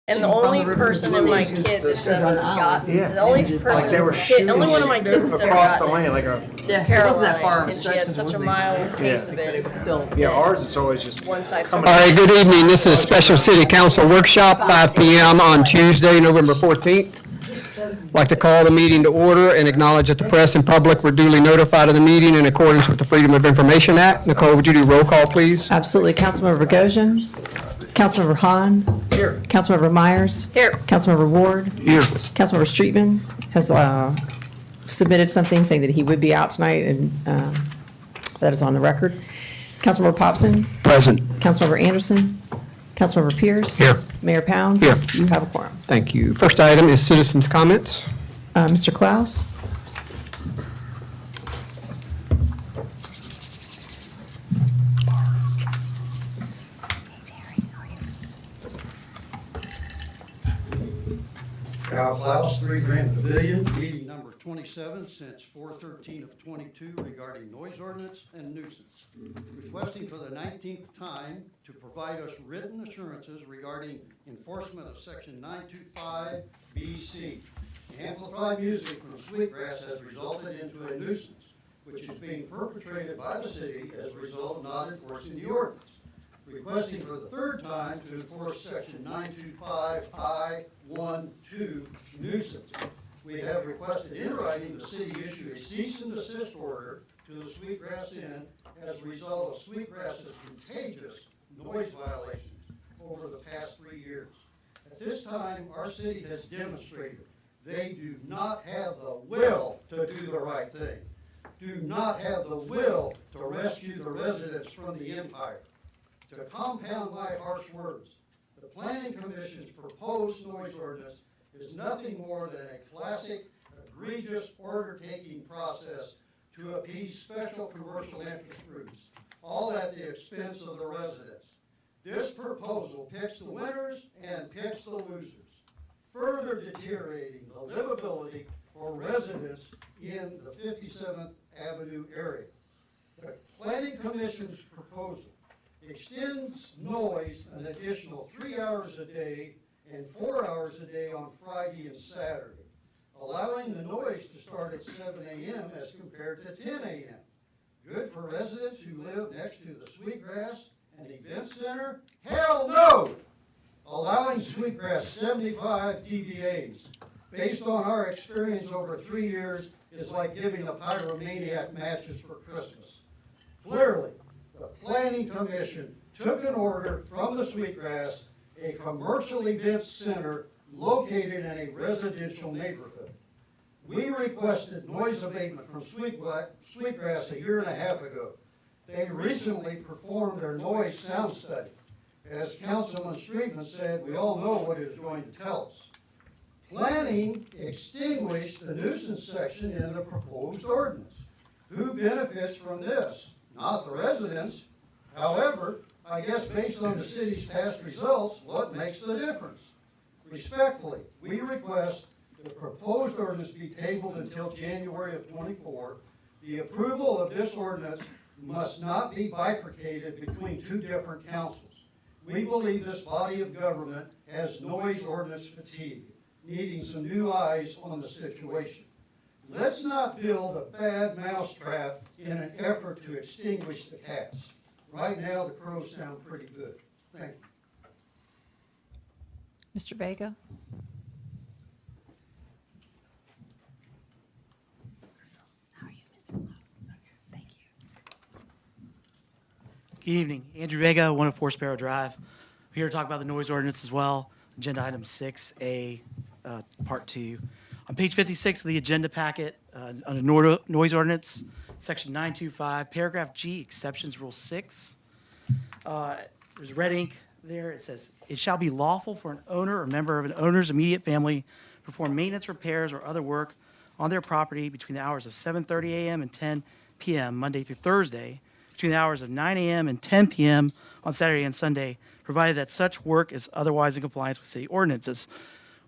And the only person in my kid that's ever gotten, Yeah. the only Like person, they were shooting only one of my kids that's ever across the gotten lane, like a is Yeah, it wasn't Caroline, that far of a and she stretch had 'cause it such a wasn't mild case of but it it. was still. yeah. Ours is always just Once I took coming. All right, good evening. This is special city council workshop, 5 p.m. on Tuesday, November 14th. I'd like to call the meeting to order and acknowledge that the press and public were duly notified of the meeting in accordance with the Freedom of Information Act. Nicole, would you do roll call, please? Absolutely. Councilmember Bogosian. Councilmember Hahn. Here. Councilmember Myers. Here. Councilmember Ward. Here. Councilmember Streetman has submitted something saying that he would be out tonight, and that is on the record. Councilmember Popson. Present. Councilmember Anderson. Councilmember Pierce. Here. Mayor Pounds. Here. You have a quorum. Thank you. First item is citizens' comments. Mr. Klaus. Al Klaus, 3 Grand Pavilion, meeting number 27 since 4/13 of 22 regarding noise ordinance and nuisance. Requesting for the 19th time to provide us written assurances regarding enforcement of section 925 BC. Amplified music from Sweetgrass has resulted into a nuisance, which is being perpetrated by the city as a result of not enforcing the ordinance. Requesting for the 3rd time to enforce section 925 I-12 nuisance. We have requested in writing the city issue a cease and desist order to the Sweetgrass Inn as a result of Sweetgrass's contagious noise violations over the past 3 years. At this time, our city has demonstrated they do not have the will to do the right thing, do not have the will to rescue the residents from the empire. To compound my harsh words, the Planning Commission's proposed noise ordinance is nothing more than a classic egregious order-taking process to appease special commercial interest groups, all at the expense of the residents. This proposal picks the winners and picks the losers, further deteriorating the livability for residents in the 57th Avenue area. The Planning Commission's proposal extends noise an additional 3 hours a day and 4 hours a day on Friday and Saturday, allowing the noise to start at 7 a.m. as compared to 10 a.m. Good for residents who live next to the Sweetgrass and Event Center? Hell no! Allowing Sweetgrass 75 dBAs, based on our experience over 3 years, is like giving a pyromaniac matches for Christmas. Clearly, the Planning Commission took an order from the Sweetgrass, a commercial event center located in a residential neighborhood. We requested noise abatement from Sweetgrass a year and a half ago. They recently performed their noise sound study. As Councilman Streetman said, we all know what it is going to tell us. Planning extinguished the nuisance section in the proposed ordinance. Who benefits from this? Not the residents. However, I guess based on the city's past results, what makes the difference? Respectfully, we request the proposed ordinance be tabled until January of 24. The approval of this ordinance must not be bifurcated between 2 different councils. We believe this body of government has noise ordinance fatigue, needing some new eyes on the situation. Let's not build a bad mousetrap in an effort to extinguish the cats. Right now, the crows sound pretty good. Thank you. Mr. Vega? How are you, Mr. Klaus? Thank you. Good evening. Andrew Vega, 104 Sparrow Drive. I'm here to talk about the noise ordinance as well. Agenda item 6A, part 2. On page 56 of the agenda packet, under noise ordinance, section 925, paragraph G, exceptions, rule 6. There's red ink there. It says, it shall be lawful for an owner or member of an owner's immediate family to perform maintenance, repairs, or other work on their property between the hours of 7:30 a.m. and 10 p.m. Monday through Thursday, between the hours of 9 a.m. and 10 p.m. on Saturday and Sunday, provided that such work is otherwise in compliance with city ordinances.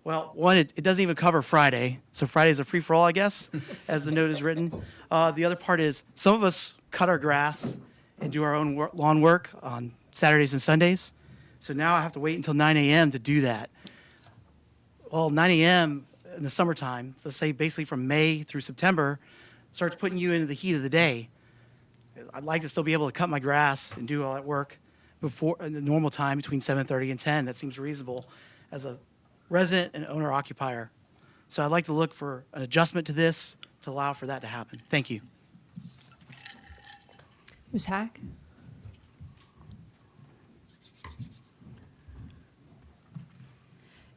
Well, one, it doesn't even cover Friday, so Friday is a free-for-all, I guess, as the note is written. The other part is some of us cut our grass and do our own lawn work on Saturdays and Sundays, so now I have to wait until 9 a.m. to do that. Well, 9 a.m. in the summertime, let's say basically from May through September, starts putting you into the heat of the day. I'd like to still be able to cut my grass and do all that work before in the normal time between 7:30 and 10. That seems reasonable as a resident and owner occupier. So I'd like to look for an adjustment to this to allow for that to happen. Thank you. Ms. Hack?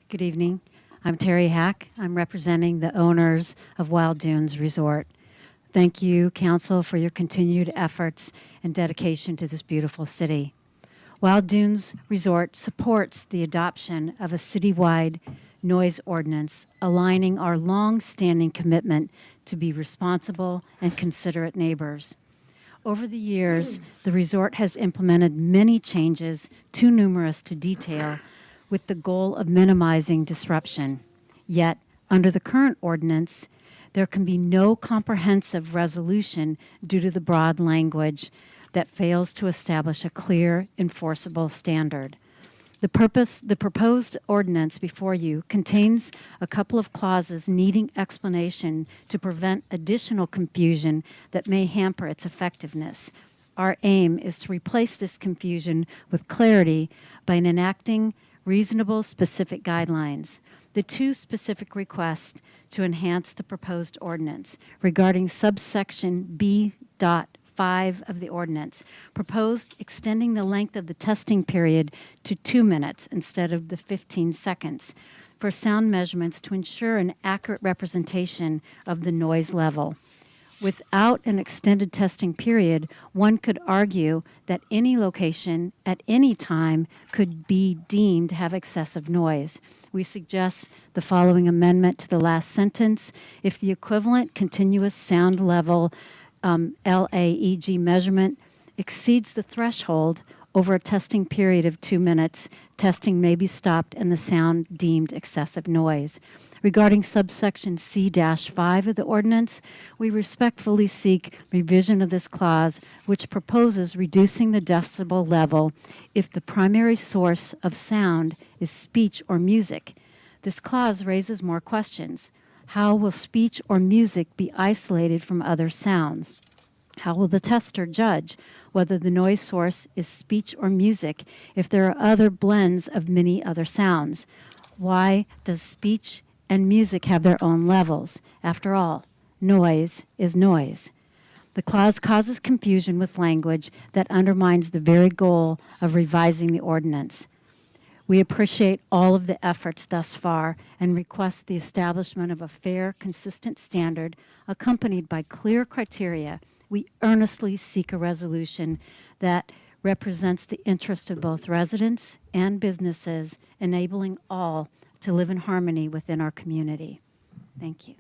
Good evening. I'm Terry Hack. I'm representing the owners of Wild Dunes Resort. Thank you, Council, for your continued efforts and dedication to this beautiful city. Wild Dunes Resort supports the adoption of a citywide noise ordinance, aligning our long-standing commitment to be responsible and considerate neighbors. Over the years, the resort has implemented many changes, too numerous to detail, with the goal of minimizing disruption. Yet, under the current ordinance, there can be no comprehensive resolution due to the broad language that fails to establish a clear, enforceable standard. The proposed ordinance before you contains a couple of clauses needing explanation to prevent additional confusion that may hamper its effectiveness. Our aim is to replace this confusion with clarity by enacting reasonable, specific guidelines. The two specific requests to enhance the proposed ordinance regarding subsection B.5 of the ordinance proposed extending the length of the testing period to 2 minutes instead of the 15 seconds for sound measurements to ensure an accurate representation of the noise level. Without an extended testing period, one could argue that any location at any time could be deemed to have excessive noise. We suggest the following amendment to the last sentence. If the equivalent continuous sound level LAEG measurement exceeds the threshold over a testing period of 2 minutes, testing may be stopped and the sound deemed excessive noise. Regarding subsection C-5 of the ordinance, we respectfully seek revision of this clause, which proposes reducing the decibel level if the primary source of sound is speech or music. This clause raises more questions. How will speech or music be isolated from other sounds? How will the tester judge whether the noise source is speech or music if there are other blends of many other sounds? Why does speech and music have their own levels? After all, noise is noise. The clause causes confusion with language that undermines the very goal of revising the ordinance. We appreciate all of the efforts thus far and request the establishment of a fair, consistent standard accompanied by clear criteria. We earnestly seek a resolution that represents the interest of both residents and businesses, enabling all to live in harmony within our community. Thank you.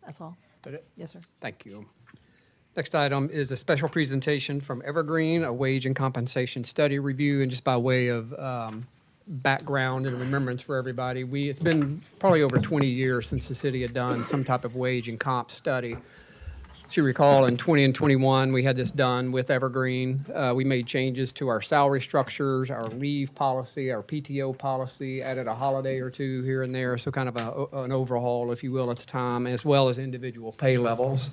That's all? That it? Yes, sir. Thank you. Next item is a special presentation from Evergreen, a wage and compensation study review. And just by way of background and remembrance for everybody, it's been probably over 20 years since the city had done some type of wage and comp study. As you recall, in 20 and 21, we had this done with Evergreen. We made changes to our salary structures, our leave policy, our PTO policy, added a holiday or two here and there, so kind of an overhaul, if you will, at the time, as well as individual pay levels.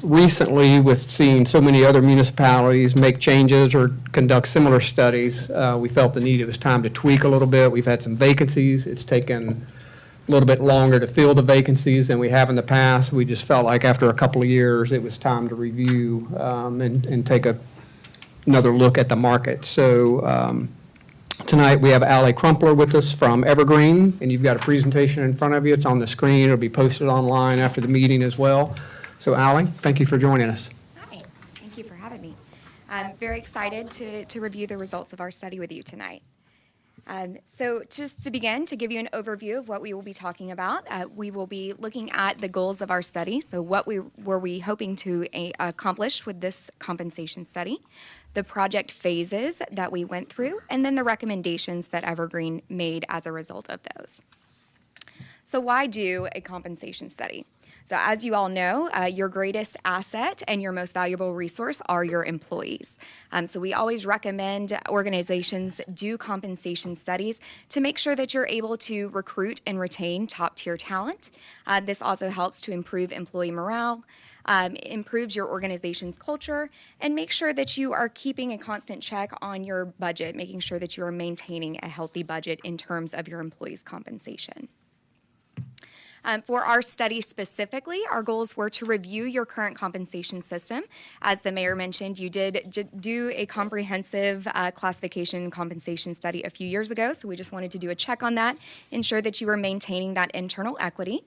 Recently, with seeing so many other municipalities make changes or conduct similar studies, we felt the need, it was time to tweak a little bit. We've had some vacancies. It's taken a little bit longer to fill the vacancies than we have in the past. We just felt like after a couple of years, it was time to review and take another look at the market. So tonight we have Allie Crumpler with us from Evergreen, and you've got a presentation in front of you. It's on the screen. It'll be posted online after the meeting as well. So Allie, thank you for joining us. Hi, thank you for having me. I'm very excited to review the results of our study with you tonight. So just to begin, to give you an overview of what we will be talking about, we will be looking at the goals of our study. So what were we hoping to accomplish with this compensation study, the project phases that we went through, and then the recommendations that Evergreen made as a result of those. So why do a compensation study? So as you all know, your greatest asset and your most valuable resource are your employees. So we always recommend organizations do compensation studies to make sure that you're able to recruit and retain top-tier talent. This also helps to improve employee morale, improves your organization's culture, and make sure that you are keeping a constant check on your budget, making sure that you are maintaining a healthy budget in terms of your employees' compensation. For our study specifically, our goals were to review your current compensation system. As the mayor mentioned, you did do a comprehensive classification and compensation study a few years ago, so we just wanted to do a check on that, ensure that you were maintaining that internal equity.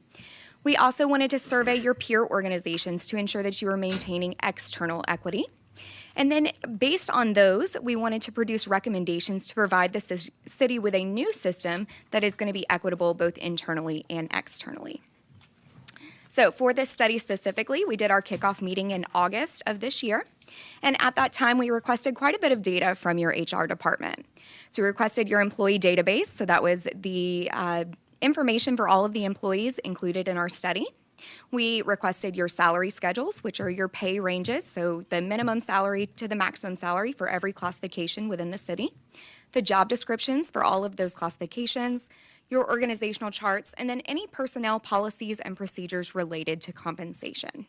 We also wanted to survey your peer organizations to ensure that you were maintaining external equity. And then based on those, we wanted to produce recommendations to provide the city with a new system that is going to be equitable both internally and externally. So for this study specifically, we did our kickoff meeting in August of this year. And at that time, we requested quite a bit of data from your HR department. So we requested your employee database. So that was the information for all of the employees included in our study. We requested your salary schedules, which are your pay ranges, so the minimum salary to the maximum salary for every classification within the city, the job descriptions for all of those classifications, your organizational charts, and then any personnel policies and procedures related to compensation.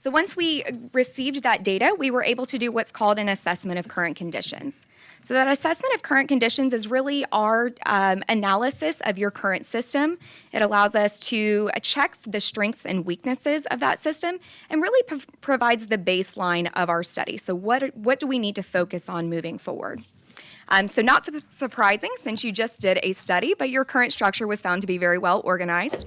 So once we received that data, we were able to do what's called an assessment of current conditions. So that assessment of current conditions is really our analysis of your current system. It allows us to check the strengths and weaknesses of that system and really provides the baseline of our study. So what do we need to focus on moving forward? So not surprising since you just did a study, but your current structure was found to be very well organized.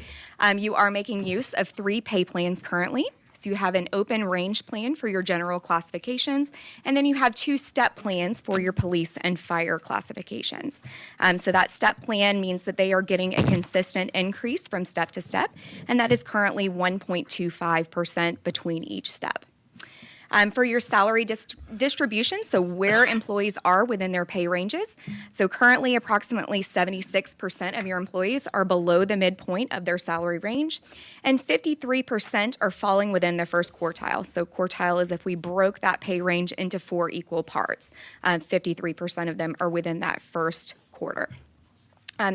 You are making use of 3 pay plans currently. So you have an open range plan for your general classifications, and then you have 2 step plans for your police and fire classifications. So that step plan means that they are getting a consistent increase from step to step, and that is currently 1.25% between each step. For your salary distribution, so where employees are within their pay ranges. So currently, approximately 76% of your employees are below the midpoint of their salary range, and 53% are falling within the first quartile. So quartile is if we broke that pay range into 4 equal parts. 53% of them are within that first quarter.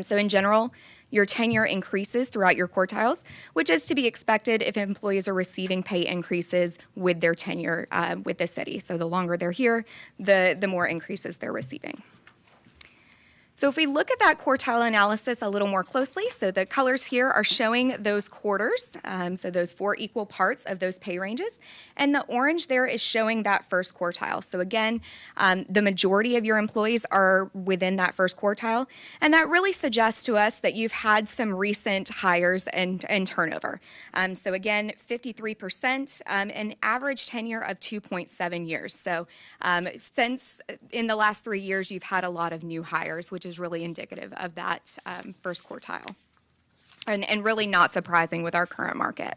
So in general, your tenure increases throughout your quartiles, which is to be expected if employees are receiving pay increases with their tenure with the city. So the longer they're here, the more increases they're receiving. So if we look at that quartile analysis a little more closely, so the colors here are showing those quarters, so those 4 equal parts of those pay ranges, and the orange there is showing that first quartile. So again, the majority of your employees are within that first quartile, and that really suggests to us that you've had some recent hires and turnover. So again, 53%, an average tenure of 2.7 years. So since in the last 3 years, you've had a lot of new hires, which is really indicative of that first quartile, and really not surprising with our current market.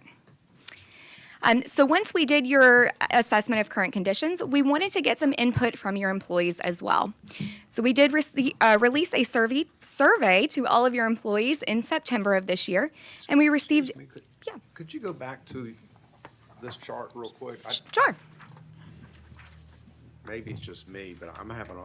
So once we did your assessment of current conditions, we wanted to get some input from your employees as well. So we did release a survey to all of your employees in September of this year, and we received, yeah. Could you go back to this chart real quick? Sure. Maybe it's just me, but I'm having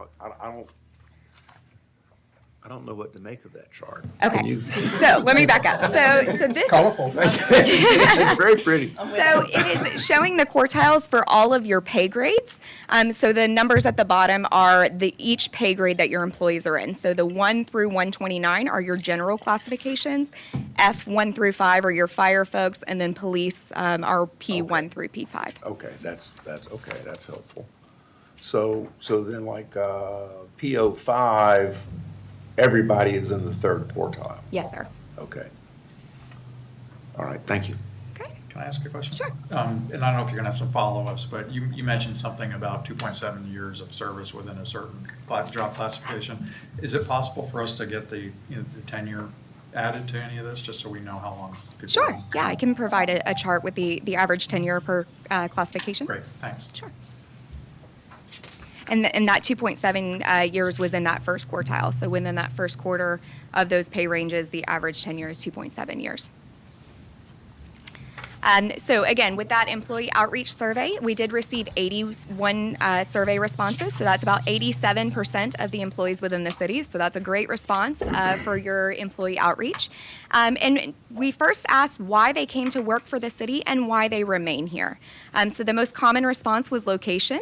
I don't know what to make of that chart. Okay, so let me back up. So this Colorful. It's very pretty. So it is showing the quartiles for all of your pay grades. So the numbers at the bottom are each pay grade that your employees are in. So the 1 through 129 are your general classifications. F1 through 5 are your fire folks, and then police are P1 through P5. Okay, that's okay. That's helpful. So then like PO5, everybody is in the 3rd quartile. Yes, sir. Okay. All right. Thank you. Okay. Can I ask a question? Sure. And I don't know if you're going to have some follow-ups, but you mentioned something about 2.7 years of service within a certain job classification. Is it possible for us to get the tenure added to any of this, just so we know how long people Sure. are? Yeah, I can provide a chart with the average tenure per classification. Great, thanks. Sure. And that 2.7 years was in that first quartile. So within that first quarter of those pay ranges, the average tenure is 2.7 years. So again, with that employee outreach survey, we did receive 81 survey responses. So that's about 87% of the employees within the city. So that's a great response for your employee outreach. And we first asked why they came to work for the city and why they remain here. So the most common response was location.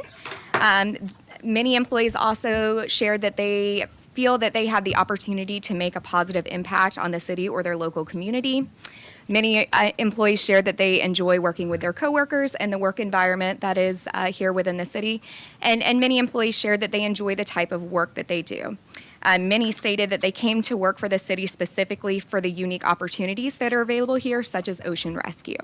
Many employees also shared that they feel that they have the opportunity to make a positive impact on the city or their local community. Many employees shared that they enjoy working with their coworkers and the work environment that is here within the city. And many employees shared that they enjoy the type of work that they do. Many stated that they came to work for the city specifically for the unique opportunities that are available here, such as ocean rescue.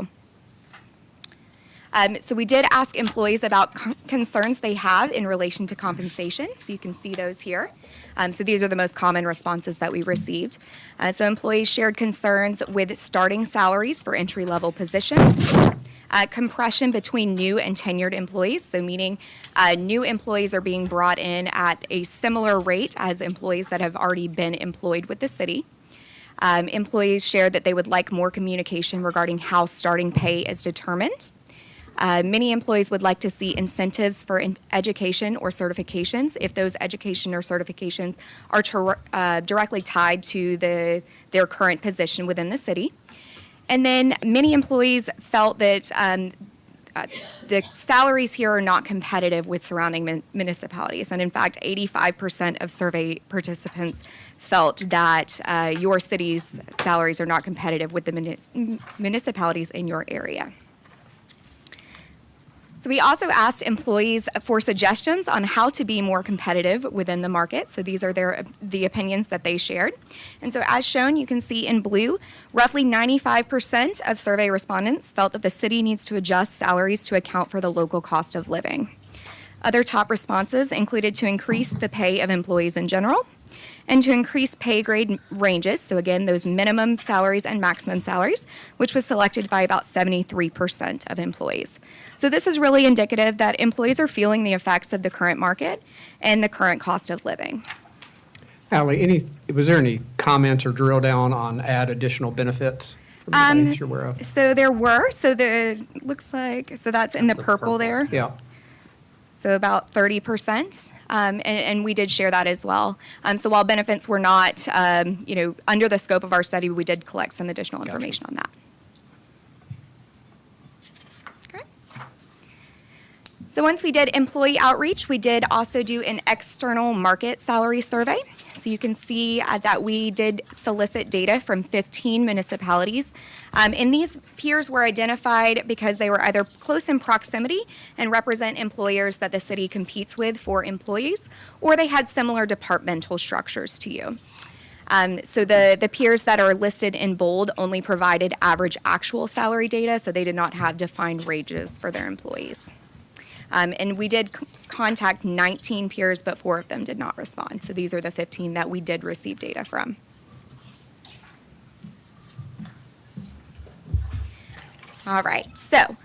So we did ask employees about concerns they have in relation to compensation. So you can see those here. So these are the most common responses that we received. So employees shared concerns with starting salaries for entry-level positions, compression between new and tenured employees, so meaning new employees are being brought in at a similar rate as employees that have already been employed with the city. Employees shared that they would like more communication regarding how starting pay is determined. Many employees would like to see incentives for education or certifications if those education or certifications are directly tied to their current position within the city. And then many employees felt that the salaries here are not competitive with surrounding municipalities. And in fact, 85% of survey participants felt that your city's salaries are not competitive with the municipalities in your area. So we also asked employees for suggestions on how to be more competitive within the market. So these are the opinions that they shared. And so as shown, you can see in blue, roughly 95% of survey respondents felt that the city needs to adjust salaries to account for the local cost of living. Other top responses included to increase the pay of employees in general, and to increase pay grade ranges, so again, those minimum salaries and maximum salaries, which was selected by about 73% of employees. So this is really indicative that employees are feeling the effects of the current market and the current cost of living. Ally, was there any comments or drill down on add additional benefits from anybody that you're aware of? So there were, so looks like, so that's in the purple there. Yeah. So about 30%, and we did share that as well. So while benefits were not, under the scope of our study, we did collect some additional information on that. Okay. So once we did employee outreach, we did also do an external market salary survey. So you can see that we did solicit data from 15 municipalities. And these peers were identified because they were either close in proximity and represent employers that the city competes with for employees, or they had similar departmental structures to you. So the peers that are listed in bold only provided average actual salary data, so they did not have defined wages for their employees. And we did contact 19 peers, but 4 of them did not respond. So these are the 15 that we did receive data from. All right, so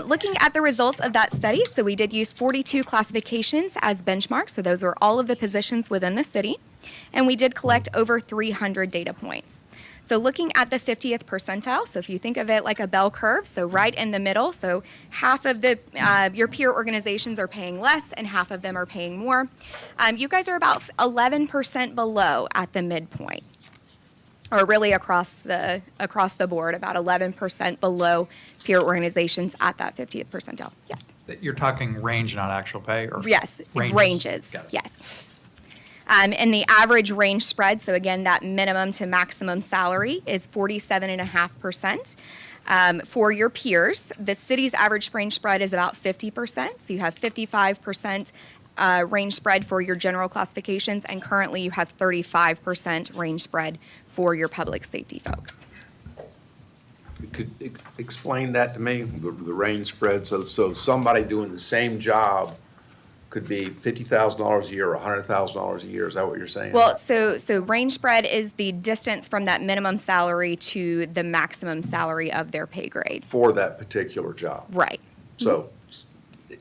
looking at the results of that study, so we did use 42 classifications as benchmarks. So those were all of the positions within the city. And we did collect over 300 data points. So looking at the 50th percentile, so if you think of it like a bell curve, so right in the middle, so half of your peer organizations are paying less and half of them are paying more. You guys are about 11% below at the midpoint, or really across the board, about 11% below peer organizations at that 50th percentile. Yes. You're talking range, not actual pay? Or yes, ranges. Got it. Yes. And the average range spread, so again, that minimum to maximum salary is 47.5%. For your peers, the city's average range spread is about 50%. So you have 55% range spread for your general classifications, and currently you have 35% range spread for your public safety folks. Could explain that to me, the range spread? So somebody doing the same job could be $50,000 a year or $100,000 a year. Is that what you're saying? Well, so range spread is the distance from that minimum salary to the maximum salary of their pay grade. For that particular job. Right. So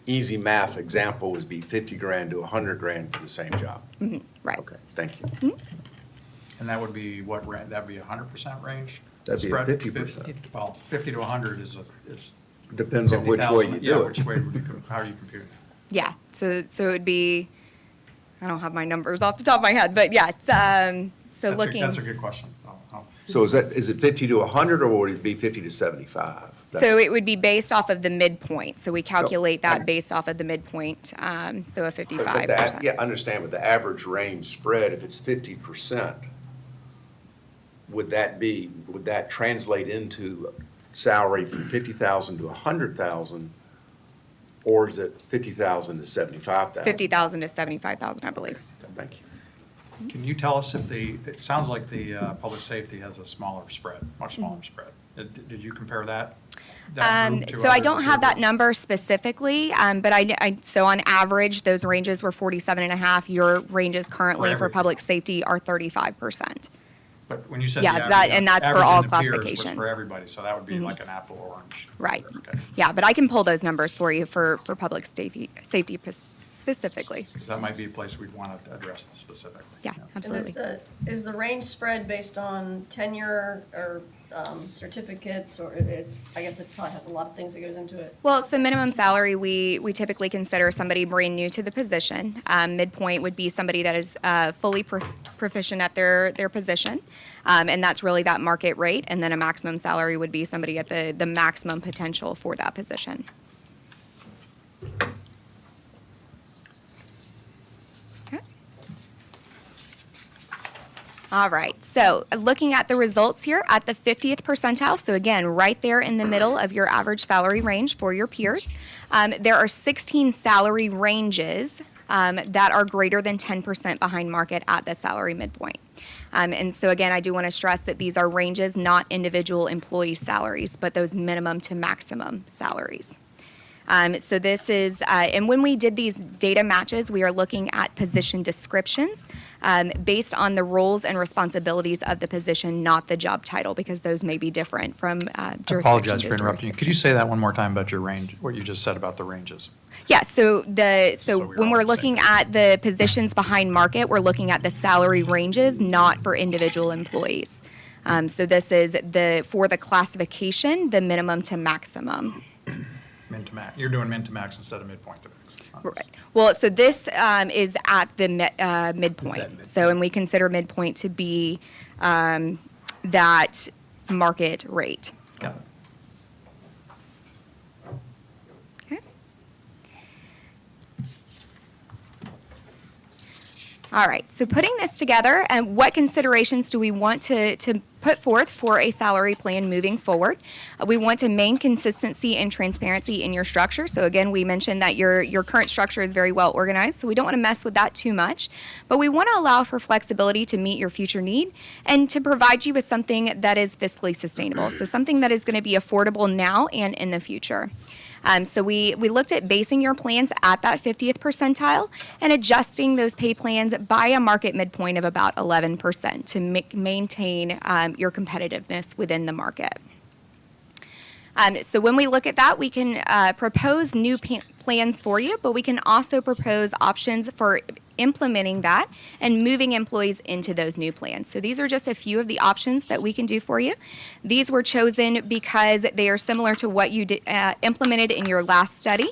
easy math example would be 50 grand to 100 grand for the same job. Mm-hmm. Right. Okay, thank you. Mm-hmm. And that would be what range? That would be 100% range? That'd be a Spread 50%. Well, 50 to 100 is Depends on which way you 50,000. Yeah, do which it. way would you, how are you computing? Yeah, so it would be, I don't have my numbers off the top of my head, but yeah, it's, so looking. That's a good question. So is it 50 to 100, or would it be 50 to 75? So it would be based off of the midpoint, so we calculate I- that based off of the midpoint, so a But 55%. yeah, understand, but the average range spread, if it's 50%, would that translate into salary from 50,000 to 100,000? Or is it 50,000 to 75,000? 50,000 to 75,000, I believe. Thank you. Can you tell us if it sounds like the public safety has a smaller spread, much smaller spread. Did you compare that? Group to So I other don't have that groups? number specifically, but so on average, those ranges were 47.5. Your ranges currently for everything. public safety are 35%. But when you said Yeah, the that- average, and that's for average all in the peers was classifications. for everybody, so that would be like an apple orange. Right. Okay. Yeah, but I can pull those numbers for you for public safety specifically. Because that might be a place we'd want to address specifically. Yeah, And absolutely. is the range spread based on tenure or certificates, or I guess it probably has a lot of things that goes into it. Well, so minimum salary, we typically consider somebody brand new to the position. Midpoint would be somebody that is fully proficient at their position, and that's really that market rate. And then a maximum salary would be somebody at the maximum potential for that position. Okay. All right, so looking at the results here at the 50th percentile, so again, right there in the middle of your average salary range for your peers, there are 16 salary ranges that are greater than 10% behind market at the salary midpoint. And so again, I do want to stress that these are ranges, not individual employee salaries, but those minimum to maximum salaries. So this is, and when we did these data matches, we are looking at position descriptions based on the roles and responsibilities of the position, not the job title, because those may be different from I jurisdiction apologize to for interrupting you. Could you say that one more time about your range, what you just said about the ranges? Yeah, so So we're when all we're on the looking same at the positions behind market, we're looking at the salary ranges, not for individual employees. So this is for the classification, the minimum to maximum. Min to max, you're doing min to max instead of midpoint to max. Right. Well, so this is at the midpoint. midpoint. So, and we consider midpoint to be that market rate. Got it. Okay. All right, so putting this together, and what considerations do we want to put forth for a salary plan moving forward? We want to maintain consistency and transparency in your structure. So again, we mentioned that your current structure is very well organized, so we don't want to mess with that too much. But we want to allow for flexibility to meet your future need and to provide you with something that is fiscally sustainable. So something that is going to be affordable now and in the future. So we looked at basing your plans at that 50th percentile and adjusting those pay plans by a market midpoint of about 11% to maintain your competitiveness within the market. So when we look at that, we can propose new plans for you, but we can also propose options for implementing that and moving employees into those new plans. So these are just a few of the options that we can do for you. These were chosen because they are similar to what you implemented in your last study.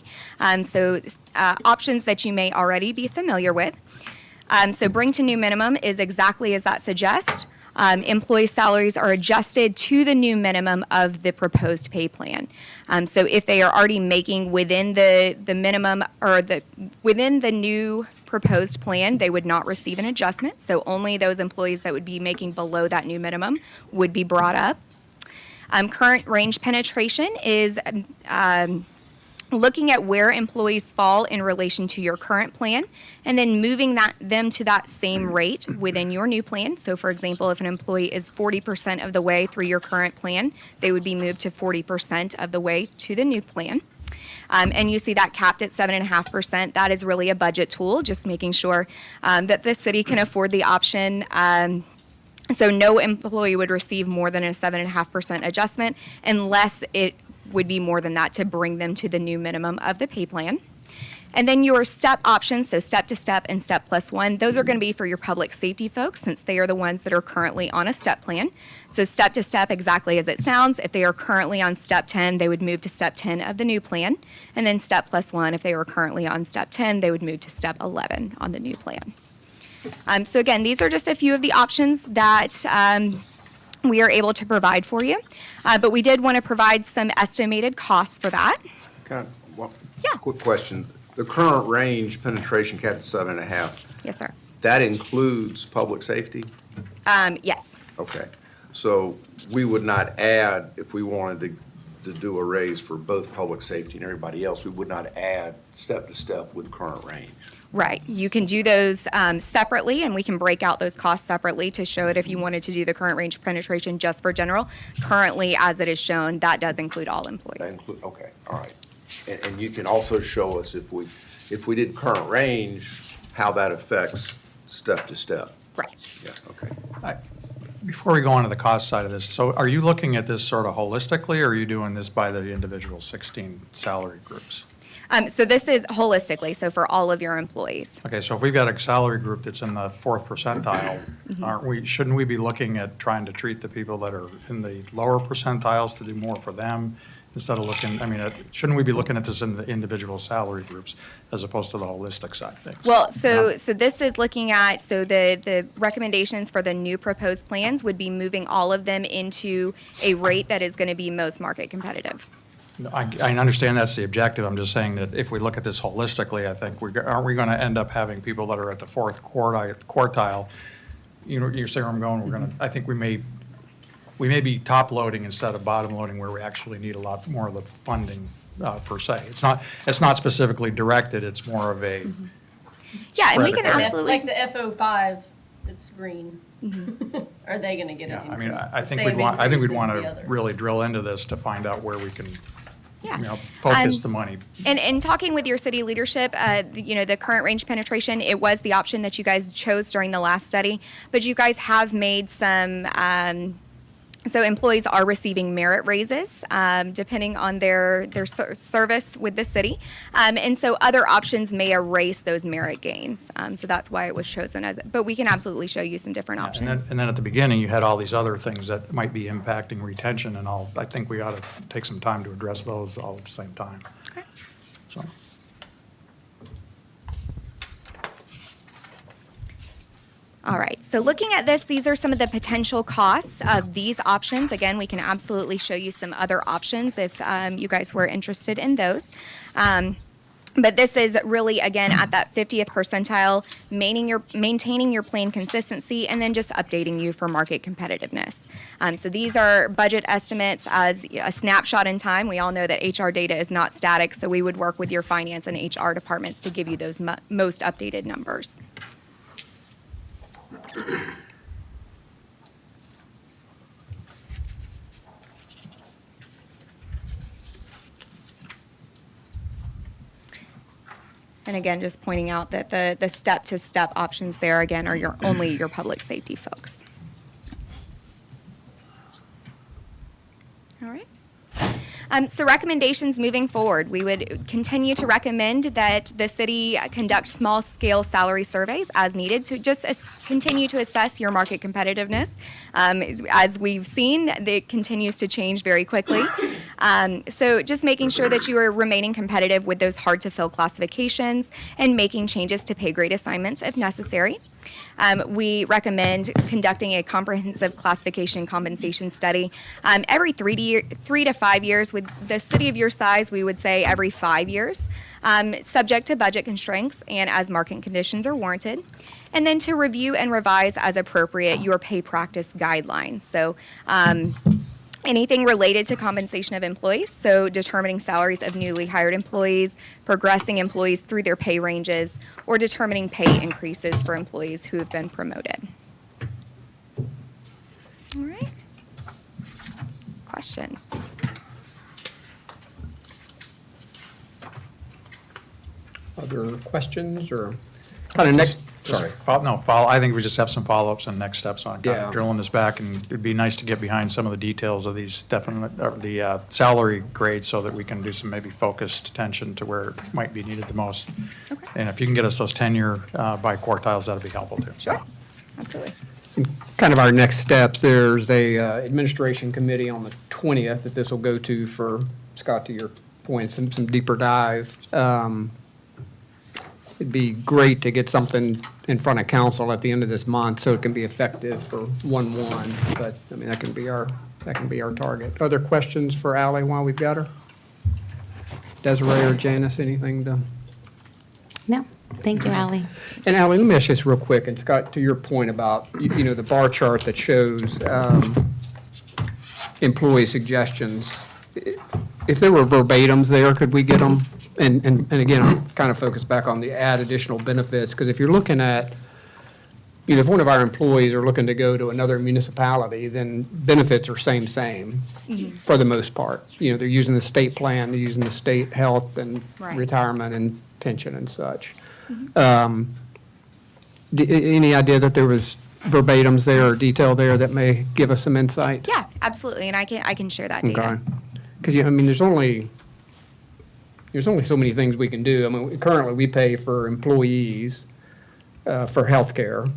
So options that you may already be familiar with. So bring to new minimum is exactly as that suggests. Employee salaries are adjusted to the new minimum of the proposed pay plan. So if they are already making within the minimum or within the new proposed plan, they would not receive an adjustment. So only those employees that would be making below that new minimum would be brought up. Current range penetration is looking at where employees fall in relation to your current plan and then moving them to that same rate within your new plan. So for example, if an employee is 40% of the way through your current plan, they would be moved to 40% of the way to the new plan. And you see that capped at 7.5%. That is really a budget tool, just making sure that the city can afford the option. So no employee would receive more than a 7.5% adjustment unless it would be more than that to bring them to the new minimum of the pay plan. And then your step options, so step to step and step plus one, those are going to be for your public safety folks since they are the ones that are currently on a step plan. So step to step, exactly as it sounds. If they are currently on step 10, they would move to step 10 of the new plan. And then step plus one, if they were currently on step 10, they would move to step 11 on the new plan. So again, these are just a few of the options that we are able to provide for you. But we did want to provide some estimated costs for that. Yeah. Quick question. The current range penetration cap is 7.5. Yes, sir. That includes public safety? Yes. Okay. So we would not add, if we wanted to do a raise for both public safety and everybody else, we would not add step to step with current range. Right. You can do those separately, and we can break out those costs separately to show it if you wanted to do the current range penetration just for general. Currently, as it is shown, that does include all employees. That include, okay, all right. And you can also show us if we did current range, how that affects step to step. Right. Yeah, okay. Before we go on to the cost side of this, so are you looking at this sort of holistically, or are you doing this by the individual 16 salary groups? So this is holistically, so for all of your employees. Okay, so if we've got a salary group that's in the 4th percentile, shouldn't we be looking at trying to treat the people that are in the lower percentiles to do more for them? Instead of looking, shouldn't we be looking at this in the individual salary groups as opposed to the holistic side of things? Well, so this is looking at, so the recommendations for the new proposed plans would be moving all of them into a rate that is going to be most market competitive. I understand that's the objective. I'm just saying that if we look at this holistically, I think aren't we going to end up having people that are at the 4th quartile? You know, you're saying where I'm going. I think we may be top loading instead of bottom loading where we actually need a lot more of the funding per se. It's not specifically directed. It's more of a Yeah, and we can spread across. absolutely. Like the FO5, it's green. Are they gonna get Yeah, an I mean, increase? I The think same we'd increase want as the to other? really drill into this to find out where we can, Yeah. focus the money. And talking with your city leadership, the current range penetration, it was the option that you guys chose during the last study, but you guys have made some, so employees are receiving merit raises depending on their service with the city. And so other options may erase those merit gains. So that's why it was chosen but we can absolutely show you some different options. And then at the beginning, you had all these other things that might be impacting retention and all. I think we ought to take some time to address those all at the same time. Okay. So, All right, so looking at this, these are some of the potential costs of these options. Again, we can absolutely show you some other options if you guys were interested in those. But this is really, again, at that 50th percentile, maintaining your plan consistency, and then just updating you for market competitiveness. So these are budget estimates as a snapshot in time. We all know that HR data is not static, so we would work with your finance and HR departments to give you those most updated numbers. And again, just pointing out that the step-to-step options there, again, are only your public safety folks. All right. So recommendations moving forward, we would continue to recommend that the city conduct small-scale salary surveys as needed to just continue to assess your market competitiveness. As we've seen, it continues to change very quickly. So just making sure that you are remaining competitive with those hard-to-fill classifications and making changes to pay grade assignments if necessary. We recommend conducting a comprehensive classification compensation study every 3 to 5 years. With the city of your size, we would say every 5 years, subject to budget constraints and as market conditions are warranted. And then to review and revise as appropriate your pay practice guidelines. So anything related to compensation of employees, so determining salaries of newly hired employees, progressing employees through their pay ranges, or determining pay increases for employees who have been promoted. All right. Questions? Other questions or kind of Sorry. I think we just have some follow-ups and next steps on kind Yeah. of drilling this back, and it'd be nice to get behind some of the details of these definite, or the salary grades, so that we can do some maybe focused attention to where it might be needed the most. And if you can get us those tenure by quartiles, that'd be helpful too. Sure, absolutely. Kind of our next steps, there's a administration committee on the 20th that this will go to for, Scott, to your point, some deeper dive. It'd be great to get something in front of council at the end of this month so it can be effective for 1/1, but, I mean, that can be our target. Other questions for Ally while we've got her? Desiree or Janice, anything to? No, thank you, Ally. And Ally, let me ask you this real quick, and Scott, to your point about, you know, the bar chart that shows employee suggestions, if there were verbatims there, could we get them? And again, I'm kind of focused back on the add additional benefits, because if you're looking at, you know, if one of our employees are looking to go to another municipality, then benefits are same, for the most part. You know, they're using the state plan, they're using the state health and Right. retirement and pension and such. Any idea that there was verbatims there or detail there that may give us some insight? Yeah, absolutely, and I can share that data. Okay. Because, I mean, there's only so many things we can do. I mean, currently, we pay for employees for healthcare.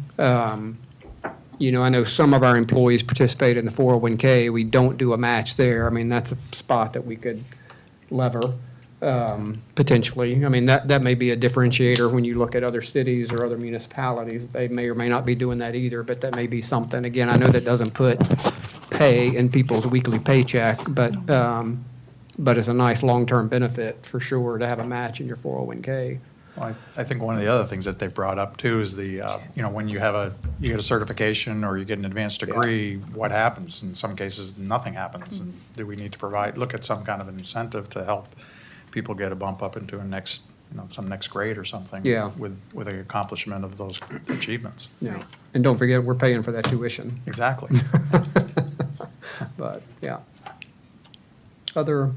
You know, I know some of our employees participate in the 401K. We don't do a match there. I mean, that's a spot that we could lever, potentially. I mean, that may be a differentiator when you look at other cities or other municipalities. They may or may not be doing that either, but that may be something. Again, I know that doesn't put pay in people's weekly paycheck, but it's a nice long-term benefit for sure to have a match in your 401K. Well, I think one of the other things that they brought up too is the, you know, when you get a certification or you get an advanced degree, what happens? In some cases, nothing happens. And do we need to look at some kind of an incentive to help people get a bump up into some next grade or something? Yeah. With the accomplishment of those achievements. Yeah. And don't forget, we're paying for that tuition. Exactly. But, yeah. Other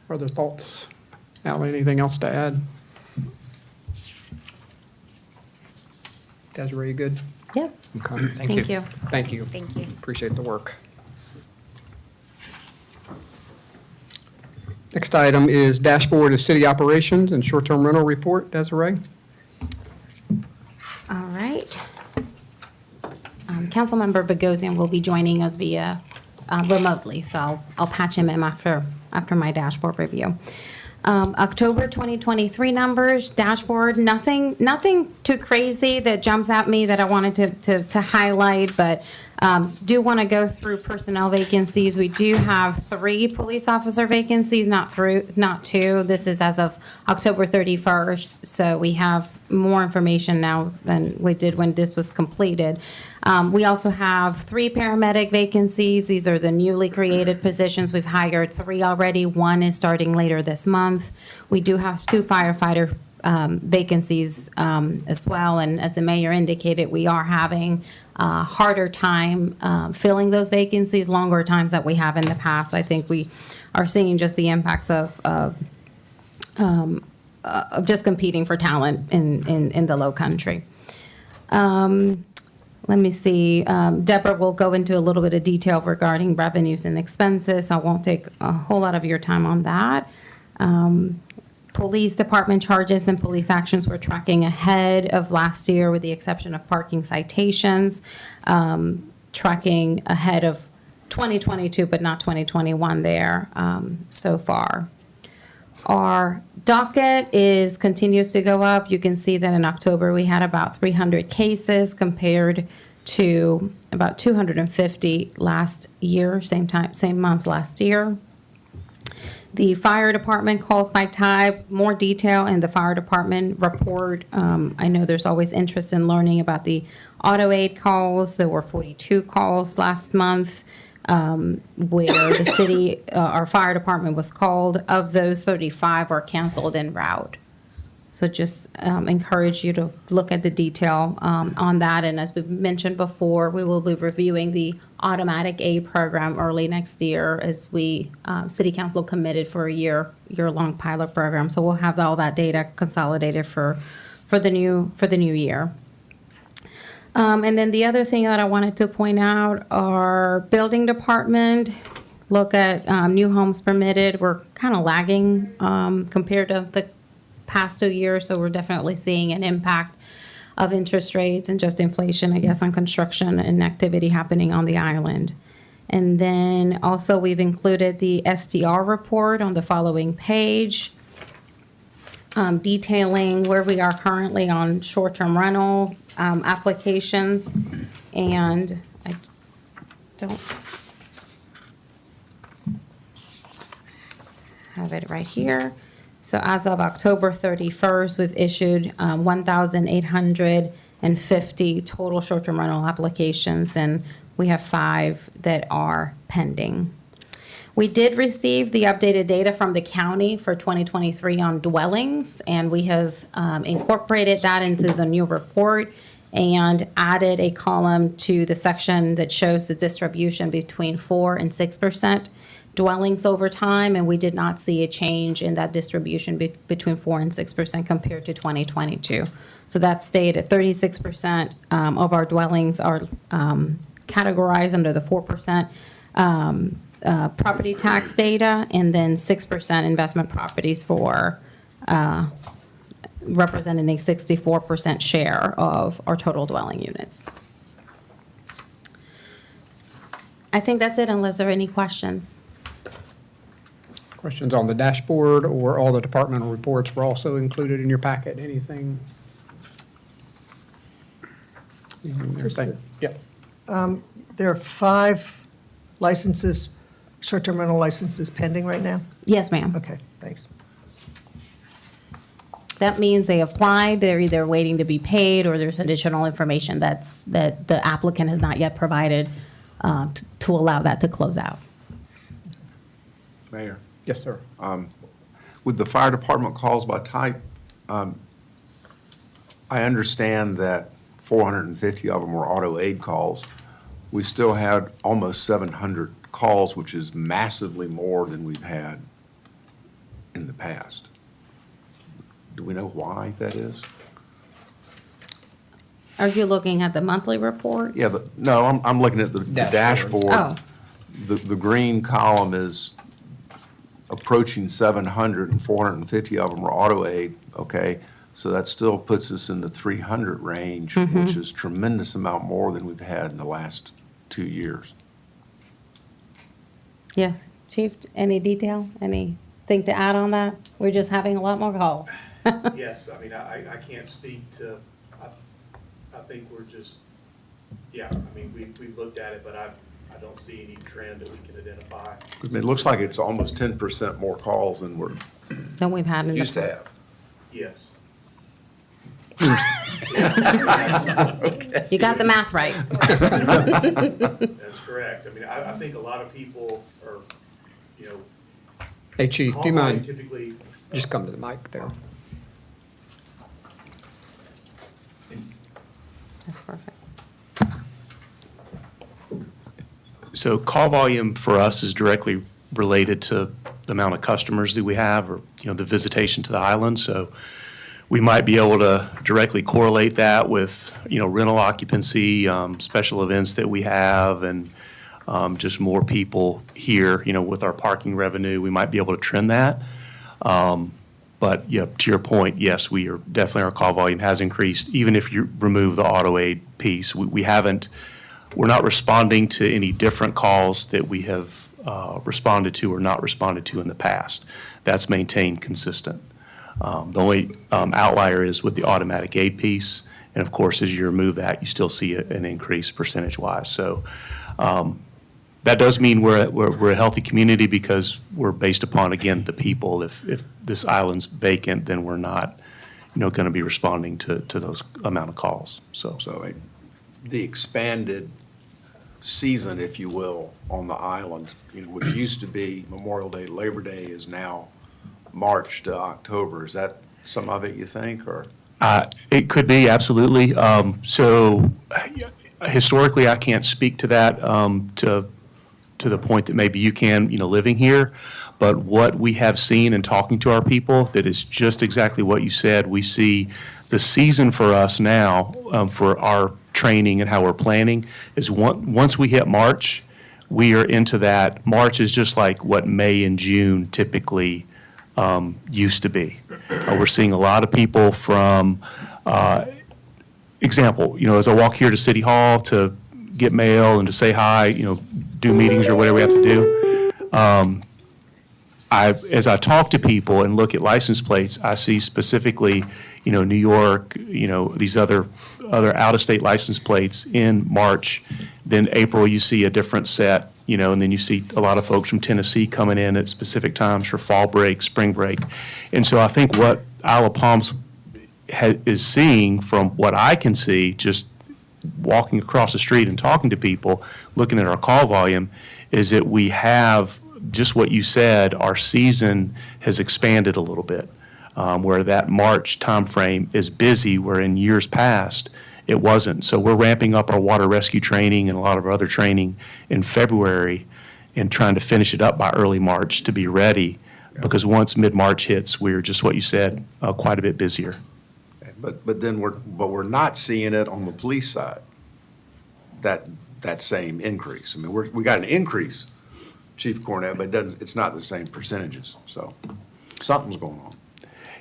thoughts? Ally, anything else to add? Desiree, you good? Yeah, Okay. thank you. Thank you. Thank you. Appreciate the work. Next item is dashboard of city operations and short-term rental report. Desiree? All right. Councilmember Bogosian will be joining us via remotely, so I'll patch him in after my dashboard review. October 2023 numbers, dashboard, nothing too crazy that jumps at me that I wanted to highlight, but do want to go through personnel vacancies. We do have 3 police officer vacancies, not 2. This is as of October 31st, so we have more information now than we did when this was completed. We also have 3 paramedic vacancies. These are the newly created positions. We've hired 3 already. 1 is starting later this month. We do have 2 firefighter vacancies as well. And as the mayor indicated, we are having a harder time filling those vacancies, longer times that we have in the past. So I think we are seeing just the impacts of just competing for talent in the low country. Let me see, Deborah will go into a little bit of detail regarding revenues and expenses. I won't take a whole lot of your time on that. Police department charges and police actions were tracking ahead of last year with the exception of parking citations, tracking ahead of 2022, but not 2021 there so far. Our docket continues to go up. You can see that in October, we had about 300 cases compared to about 250 last year, same month last year. The fire department calls by type, more detail in the fire department report. I know there's always interest in learning about the auto aid calls. There were 42 calls last month. Where the city, our fire department was called. Of those, 35 are canceled en route. So just encourage you to look at the detail on that. And as we've mentioned before, we will be reviewing the automatic aid program early next year as we, city council committed for a year-long pilot program. So we'll have all that data consolidated for for the new year. And then the other thing that I wanted to point out, our building department, look at new homes permitted. We're kind of lagging compared to the past 2 years, so we're definitely seeing an impact of interest rates and just inflation, I guess, on construction and activity happening on the island. And then also we've included the STR report on the following page, detailing where we are currently on short-term rental applications. And I don't have it right here. So as of October 31st, we've issued 1,850 total short-term rental applications, and we have 5 that are pending. We did receive the updated data from the county for 2023 on dwellings, and we have incorporated that into the new report and added a column to the section that shows the distribution between 4% and 6% dwellings over time, and we did not see a change in that distribution between 4% and 6% compared to 2022. So that stayed at 36% of our dwellings are categorized under the 4% property tax data, and then 6% investment properties for representing a 64% share of our total dwelling units. I think that's it, unless there are any questions. Questions on the dashboard, or all the departmental reports were also included in your packet? Anything? Anything? Yeah. There are 5 licenses, short-term rental licenses pending right now? Yes, ma'am. Okay, thanks. That means they applied, they're either waiting to be paid, or there's additional information that the applicant has not yet provided to allow that to close out. Mayor, Yes, sir. with the fire department calls by type, I understand that 450 of them were auto aid calls. We still had almost 700 calls, which is massively more than we've had in the past. Do we know why that is? Are you looking at the monthly report? Yeah, no, I'm looking at the dashboard. Oh. The green column is approaching 700, and 450 of them were auto aid, okay? So that still puts us in the 300 range, which is tremendous amount more than we've had in the last 2 years. Yes. Chief, any detail, anything to add on that? We're just having a lot more calls. Yes, I mean, I can't speak to, I think we're just, yeah, I mean, we've looked at it, but I don't see any trend that we can identify. I mean, it looks like it's almost 10% more calls than we're Than we've had in the used to past. have. Yes. You got the math right. That's correct. I mean, I think a lot of people are, you know. Hey, Chief, do you calling mind? Typically. Just come to the mic there. That's perfect. So call volume for us is directly related to the amount of customers that we have, or, you know, the visitation to the island. So we might be able to directly correlate that with, you know, rental occupancy, special events that we have, and just more people here, you know, with our parking revenue. We might be able to trend that. But, yeah, to your point, yes, we are definitely, our call volume has increased, even if you remove the auto aid piece. We're not responding to any different calls that we have responded to or not responded to in the past. That's maintained consistent. The only outlier is with the automatic aid piece, and of course, as you remove that, you still see an increase percentage-wise. So that does mean we're a healthy community, because we're based upon, again, the people. If this island's vacant, then we're not, you know, going to be responding to those amount of calls. So The expanded season, if you will, on the island, you know, which used to be Memorial Day, Labor Day, is now March to October. Is that some of it, you think, or? It could be, absolutely. So historically, I can't speak to that to the point that maybe you can, you know, living here. But what we have seen and talking to our people, that is just exactly what you said. We see The season for us now, for our training and how we're planning, is once we hit March, we are into that. March is just like what May and June typically used to be. We're seeing a lot of people from, example, as I walk here to City Hall to get mail and to say hi, do meetings or whatever we have to do. As I talk to people and look at license plates, I see specifically, New York, these other out-of-state license plates in March. Then April, you see a different set, and then you see a lot of folks from Tennessee coming in at specific times for fall break, spring break. And so I think what Isle of Palms is seeing, from what I can see, just walking across the street and talking to people, looking at our call volume, is that we have just what you said. Our season has expanded a little bit, where that March timeframe is busy, where in years past it wasn't. So we're ramping up our water rescue training and a lot of our other training in February and trying to finish it up by early March to be ready, because once mid-March hits, we're just what you said, quite a bit busier. But then we're not seeing it on the police side, that same increase. I mean, we got an increase, Chief Cornett, but it's not the same percentages. So something's going on.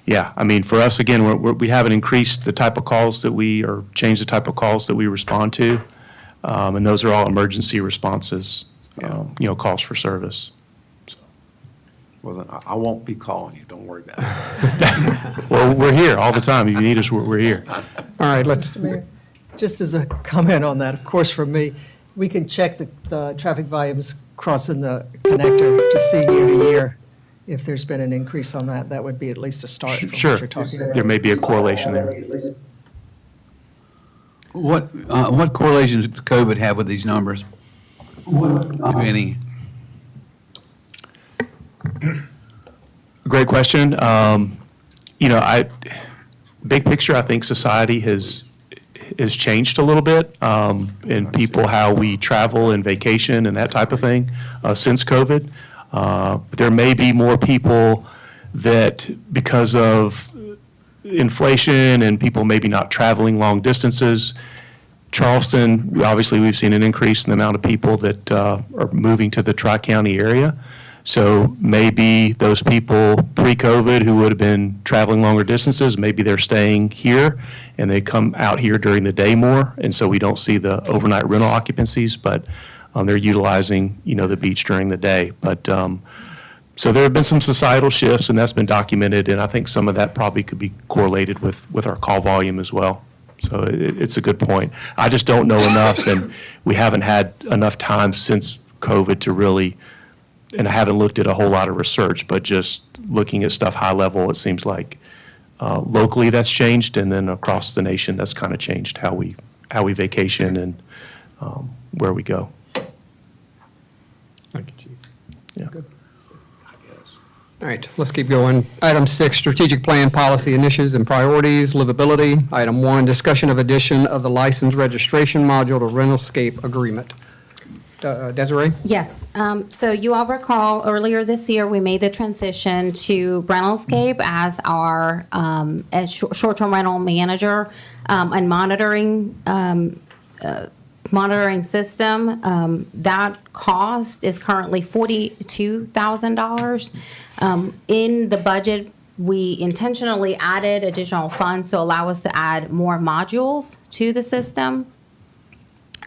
Yeah, I mean, for us, again, we haven't increased the type of calls that or changed the type of calls that we respond to. And those are all emergency responses, calls for service. So. Well, then I won't be calling you. Don't worry about it. Well, we're here all the time. If you need us, we're here. All right, let's, Mayor, just as a comment on that, of course, for me, we can check the traffic volumes crossing the connector to see year to year. If there's been an increase on that, that would be at least a start from Sure, what you're talking about. there may be a correlation there. What correlation does COVID have with these numbers, if any? Great question. Big picture, I think society has changed a little bit, and people, how we travel and vacation and that type of thing since COVID. There may be more people that, because of inflation and people maybe not traveling long distances. Charleston, obviously, we've seen an increase in the amount of people that are moving to the Tri-County area. So maybe those people pre-COVID who would have been traveling longer distances, maybe they're staying here and they come out here during the day more. And so we don't see the overnight rental occupancies, but they're utilizing, the beach during the day. But so there have been some societal shifts, and that's been documented, and I think some of that probably could be correlated with our call volume as well. So it's a good point. I just don't know enough, and we haven't had enough time since COVID to really, and I haven't looked at a whole lot of research, but just looking at stuff high level, it seems like locally that's changed, and then across the nation that's kind of changed how we vacation and where we go. thank you, Chief. Yeah. Good. All right, let's keep going. Item 6, strategic plan, policy initiatives and priorities, livability. Item 1, discussion of addition of the license registration module to Rentalscape agreement. Desiree? Yes. So you all recall earlier this year, we made the transition to Rentalscape as our short-term rental manager and monitoring system. That cost is currently $42,000. In the budget, we intentionally added additional funds to allow us to add more modules to the system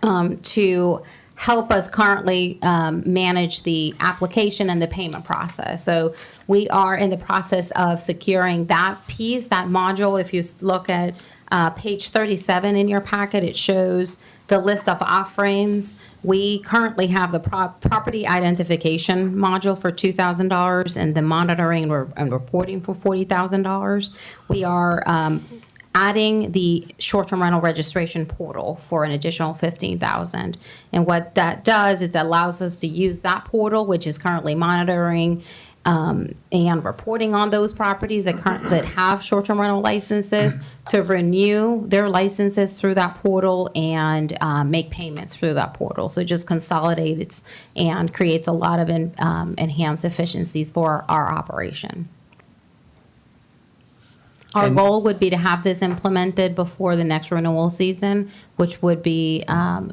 to help us currently manage the application and the payment process. So we are in the process of securing that piece, that module. If you look at page 37 in your packet, it shows the list of offerings. We currently have the property identification module for $2,000 and the monitoring and reporting for $40,000. We are adding the short-term rental registration portal for an additional $15,000. And what that does is it allows us to use that portal, which is currently monitoring and reporting on those properties that have short-term rental licenses, to renew their licenses through that portal and make payments through that portal. So it just consolidates and creates a lot of enhanced efficiencies for our operation. Our And- goal would be to have this implemented before the next renewal season, which would be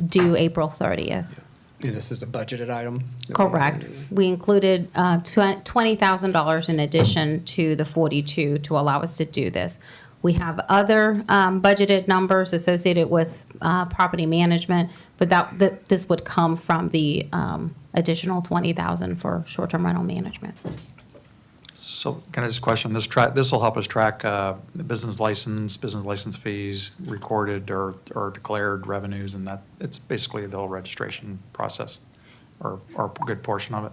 due April 30th. And this is a budgeted item? Correct. We included $20,000 in addition to the 42 to allow us to do this. We have other budgeted numbers associated with property management, but this would come from the additional 20,000 for short-term rental management. So can I just question, this will help us track the business license fees, recorded or declared revenues, and that, it's basically the whole registration process, or a good portion of it?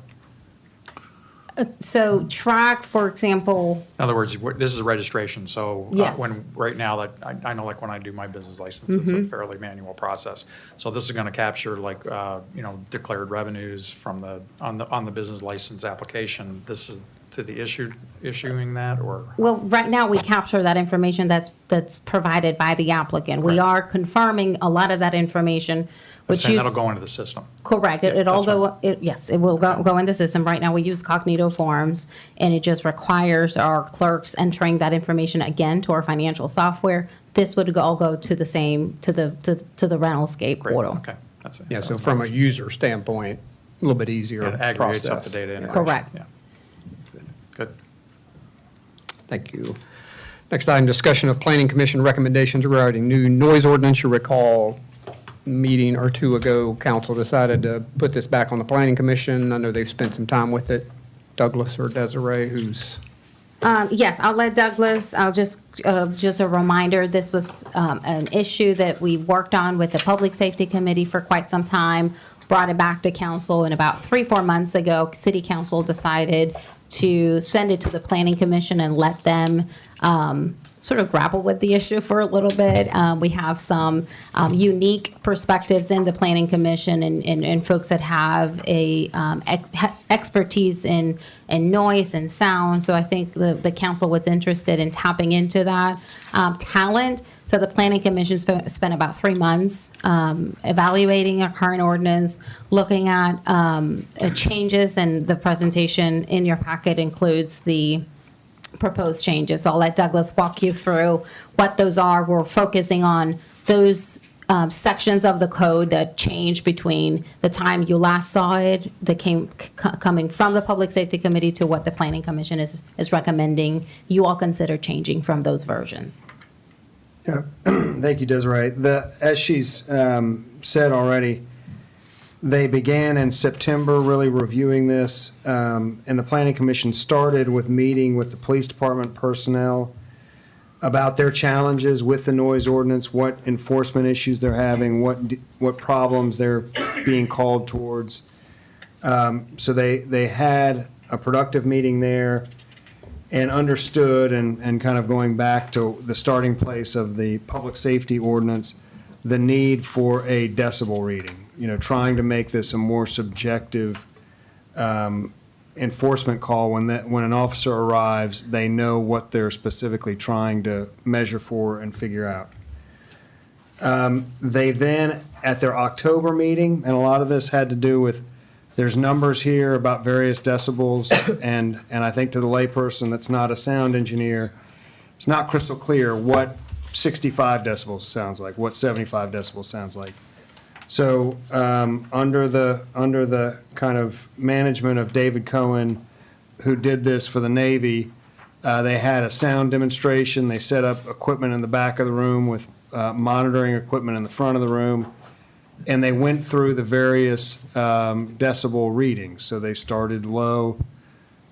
So track, for example, In other words, this is a registration, so Yes. right now, that, I know like when I do my business license, it's Mm-hmm. a fairly manual process. So this is gonna capture like, declared revenues from on the business license application. This is to the issuing that, or? well, right now, we capture that information that's provided by the applicant. We Correct. are confirming a lot of that information, I'm which saying use. that'll go into the system. Correct. Yeah, It all that's go, yes, it will go in the system. Right now, we use Cognito Forms, and it just requires our clerks entering that information again to our financial software. This would all go to the same, to the Rentalscape Great, portal. okay. That's it. Yeah, so That's from a fine. user standpoint, a little bit easier It aggregates up process. the data integration. Correct. Yeah. Good. Thank you. Next item, discussion of planning commission recommendations regarding new noise ordinance. You recall, a meeting or two ago, council decided to put this back on the planning commission. I know they've spent some time with it. Douglas or Desiree, who's, Yes, I'll let Douglas, I'll just a reminder, this was an issue that we worked on with the Public Safety Committee for quite some time, brought it back to council, and about 3-4 months ago, City Council decided to send it to the Planning Commission and let them sort of grapple with the issue for a little bit. We have some unique perspectives in the Planning Commission and folks that have a expertise in noise and sound. So I think the council was interested in tapping into that talent. So the Planning Commission spent about 3 months evaluating our current ordinance, looking at changes, and the presentation in your packet includes the proposed changes. So I'll let Douglas walk you through what those are. We're focusing on those sections of the code that changed between the time you last saw it, that coming from the Public Safety Committee, to what the Planning Commission is recommending you all consider changing from those versions. Yeah, thank you, Desiree. As she's said already, they began in September really reviewing this, and the Planning Commission started with meeting with the police department personnel about their challenges with the noise ordinance, what enforcement issues they're having, what problems they're being called towards. So they had a productive meeting there and understood, and kind of going back to the starting place of the public safety ordinance, the need for a decibel reading. Trying to make this a more subjective enforcement call. When an officer arrives, they know what they're specifically trying to measure for and figure out. They then, at their October meeting, and a lot of this had to do with, there's numbers here about various decibels, and I think to the layperson that's not a sound engineer, it's not crystal clear what 65 decibels sounds like, what 75 decibels sounds like. So under the kind of management of David Cohen, who did this for the Navy, they had a sound demonstration. They set up equipment in the back of the room with monitoring equipment in the front of the room, and they went through the various decibel readings. So they started low,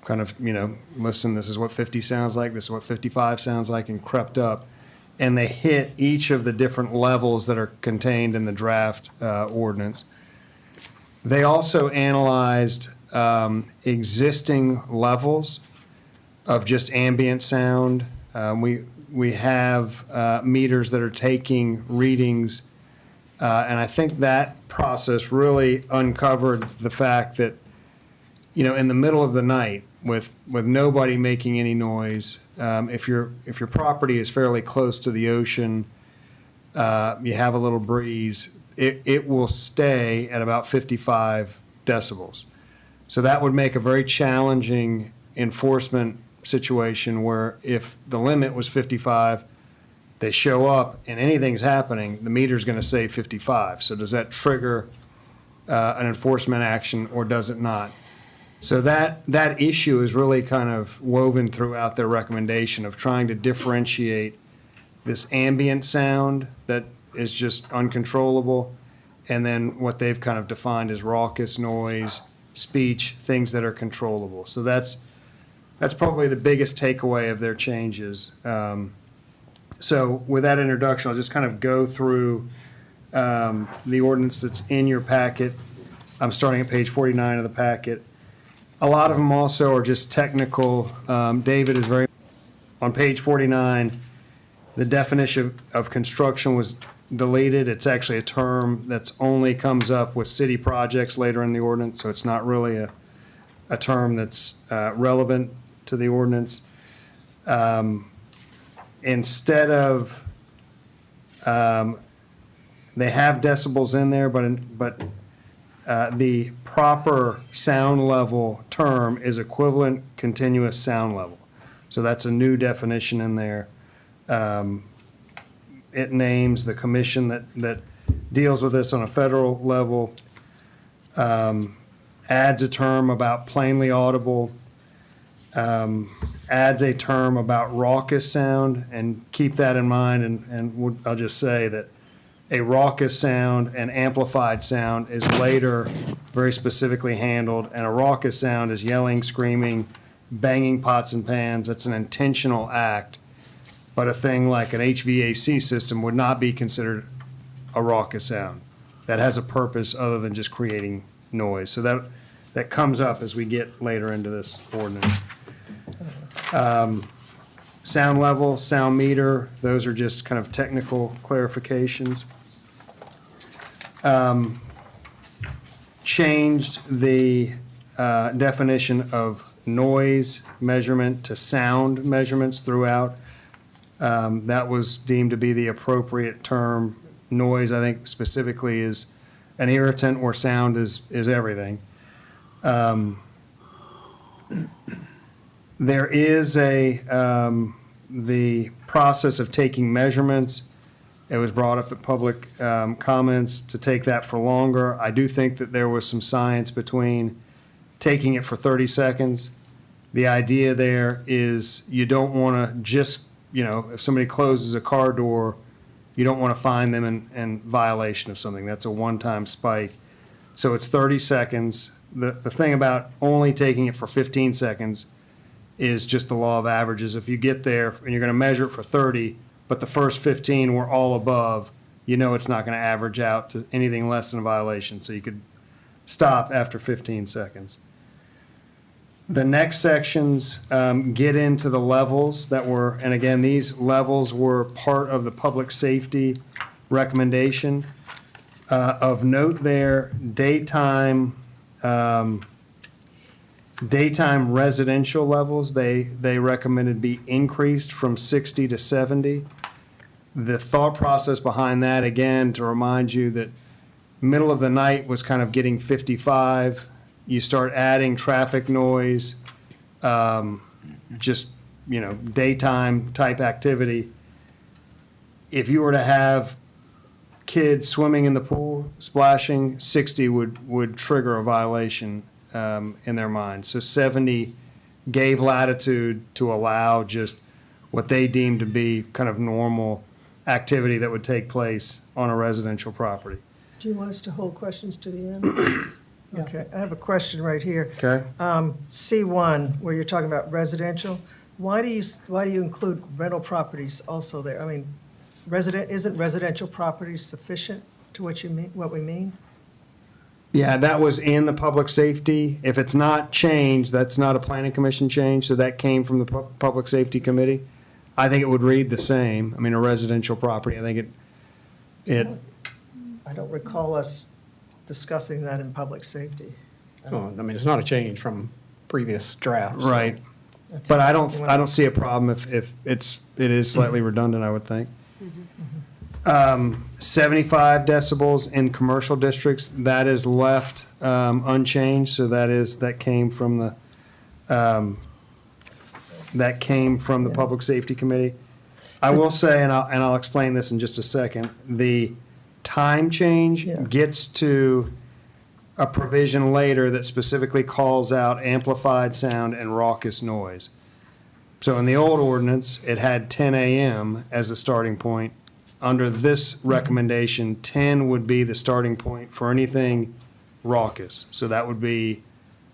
kind of, listen, this is what 50 sounds like, this is what 55 sounds like, and crept up. And they hit each of the different levels that are contained in the draft ordinance. They also analyzed existing levels of just ambient sound. We have meters that are taking readings, and I think that process really uncovered the fact that, in the middle of the night, with nobody making any noise, if your property is fairly close to the ocean, you have a little breeze, it will stay at about 55 decibels. So that would make a very challenging enforcement situation where if the limit was 55, they show up and anything's happening, the meter's going to say 55. So does that trigger an enforcement action or does it not? So that issue is really kind of woven throughout their recommendation of trying to differentiate this ambient sound that is just uncontrollable, and then what they've kind of defined as raucous noise, speech, things that are controllable. So that's probably the biggest takeaway of their changes. So with that introduction, I'll just kind of go through the ordinance that's in your packet. I'm starting at page 49 of the packet. A lot of them also are just technical. David is very, on page 49, the definition of construction was deleted. It's actually a term that's only comes up with city projects later in the ordinance, so it's not really a term that's relevant to the ordinance. Instead of, they have decibels in there, but the proper sound level term is equivalent continuous sound level. So that's a new definition in there. It names the commission that deals with this on a federal level, adds a term about plainly audible, adds a term about raucous sound, and keep that in mind, and I'll just say that a raucous sound and amplified sound is later very specifically handled, and a raucous sound is yelling, screaming, banging pots and pans. That's an intentional act, but a thing like an HVAC system would not be considered a raucous sound. That has a purpose other than just creating noise. So that comes up as we get later into this ordinance. Sound level, sound meter, those are just kind of technical clarifications. Changed the definition of noise measurement to sound measurements throughout. That was deemed to be the appropriate term. Noise, I think specifically, is an irritant, where sound is everything. There is the process of taking measurements. It was brought up at public comments to take that for longer. I do think that there was some science between taking it for 30 seconds. The idea there is you don't want to just, if somebody closes a car door, you don't want to find them in violation of something. That's a one-time spike. So it's 30 seconds. The thing about only taking it for 15 seconds is just the law of averages. If you get there and you're going to measure it for 30, but the first 15 were all above, it's not going to average out to anything less than a violation. So you could stop after 15 seconds. The next sections get into the levels that were, and again, these levels were part of the public safety recommendation. Of note there, daytime residential levels, they recommended be increased from 60 to 70. The thought process behind that, again, to remind you that middle of the night was kind of getting 55. You start adding traffic noise, daytime type activity. If you were to have kids swimming in the pool, splashing, 60 would trigger a violation in their mind. So 70 gave latitude to allow just what they deemed to be kind of normal activity that would take place on a residential property. Do you want us to hold questions to the end? Okay, I have a question right here. Okay. C1, where you're talking about residential, why do you include rental properties also there? I mean, isn't residential properties sufficient to what we mean? Yeah, that was in the public safety. If it's not changed, that's not a planning commission change, so that came from the public safety committee. I think it would read the same. I mean, a residential property, I think I don't recall us discussing that in public safety. It's not a change from previous drafts. Right. But I don't see a problem if it is slightly redundant, I would think. 75 decibels in commercial districts, that is left unchanged, so that came from the that came from the Public Safety Committee. I will say, and I'll explain this in just a second, the time change gets to a provision later that specifically calls out amplified sound and raucous noise. So in the old ordinance, it had 10 a.m. as a starting point. Under this recommendation, 10 would be the starting point for anything raucous. So that would be,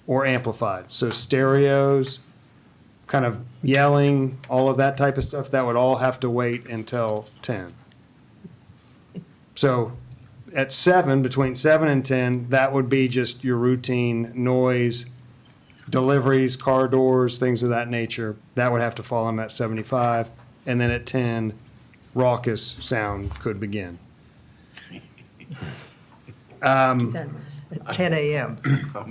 or amplified. So stereos, kind of yelling, all of that type of stuff, that would all have to wait until 10. So at 7, between 7 and 10, that would be just your routine noise, deliveries, car doors, things of that nature. That would have to fall on that 75. And then at 10, raucous sound could begin. 10 a.m.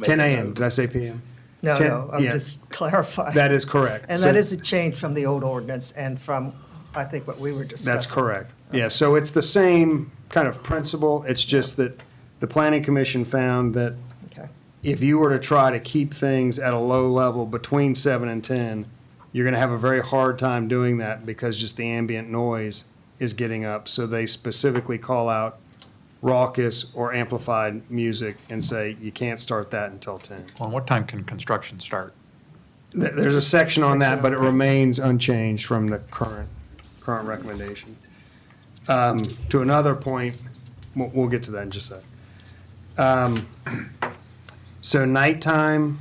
10 a.m., did I say p.m.? No, 10 no, I'm yeah. just clarifying. That is correct. And So- that is a change from the old ordinance and from, I think, what we were discussing. That's correct. Yeah, so it's the same kind of principle. It's just that the planning commission found that Okay. if you were to try to keep things at a low level between 7 and 10, you're going to have a very hard time doing that because just the ambient noise is getting up. So they specifically call out raucous or amplified music and say you can't start that until 10. Well, what time can construction start? There's a section on that, but it remains unchanged from the current recommendation. To another point, we'll get to that in just a sec. So nighttime,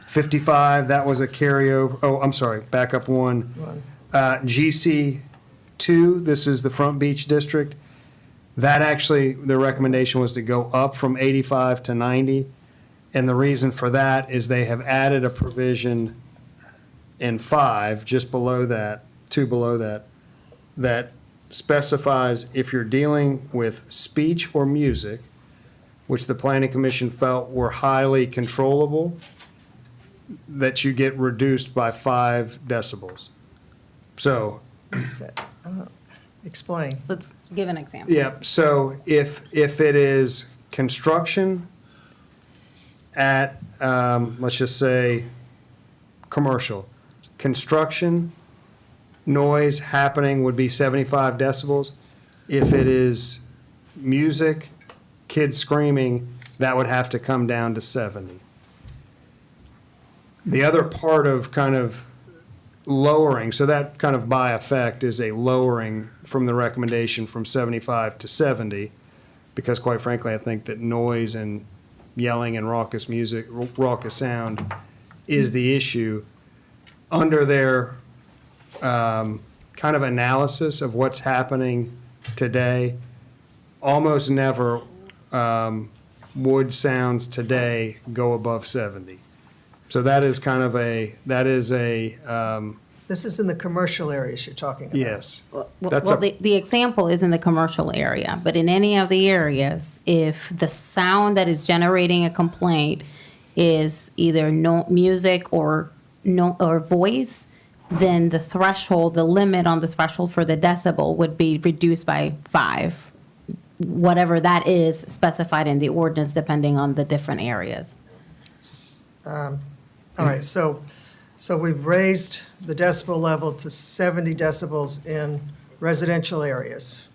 55, that was a carryover. Oh, I'm sorry, back up one. GC 2, this is the Front Beach District. That actually, the recommendation was to go up from 85 to 90. And the reason for that is they have added a provision in 5, just below that, 2 below that, that specifies if you're dealing with speech or music, which the planning commission felt were highly controllable, that you get reduced by 5 decibels. So, Explain. Let's give an example. yeah, so if it is construction at, let's just say, commercial, construction, noise happening would be 75 decibels. If it is music, kids screaming, that would have to come down to 70. The other part of kind of lowering, so that kind of by effect is a lowering from the recommendation from 75 to 70, because quite frankly, I think that noise and yelling and raucous music, raucous sound is the issue. Under their kind of analysis of what's happening today, almost never would sounds today go above 70. So that is kind of This is in the commercial areas you're talking about. yes. Well, That's a- the example is in the commercial area, but in any of the areas, if the sound that is generating a complaint is either no music or voice, then the threshold, the limit on the threshold for the decibel would be reduced by 5, whatever that is specified in the ordinance, depending on the different areas. All right, so we've raised the decibel level to 70 decibels in residential areas.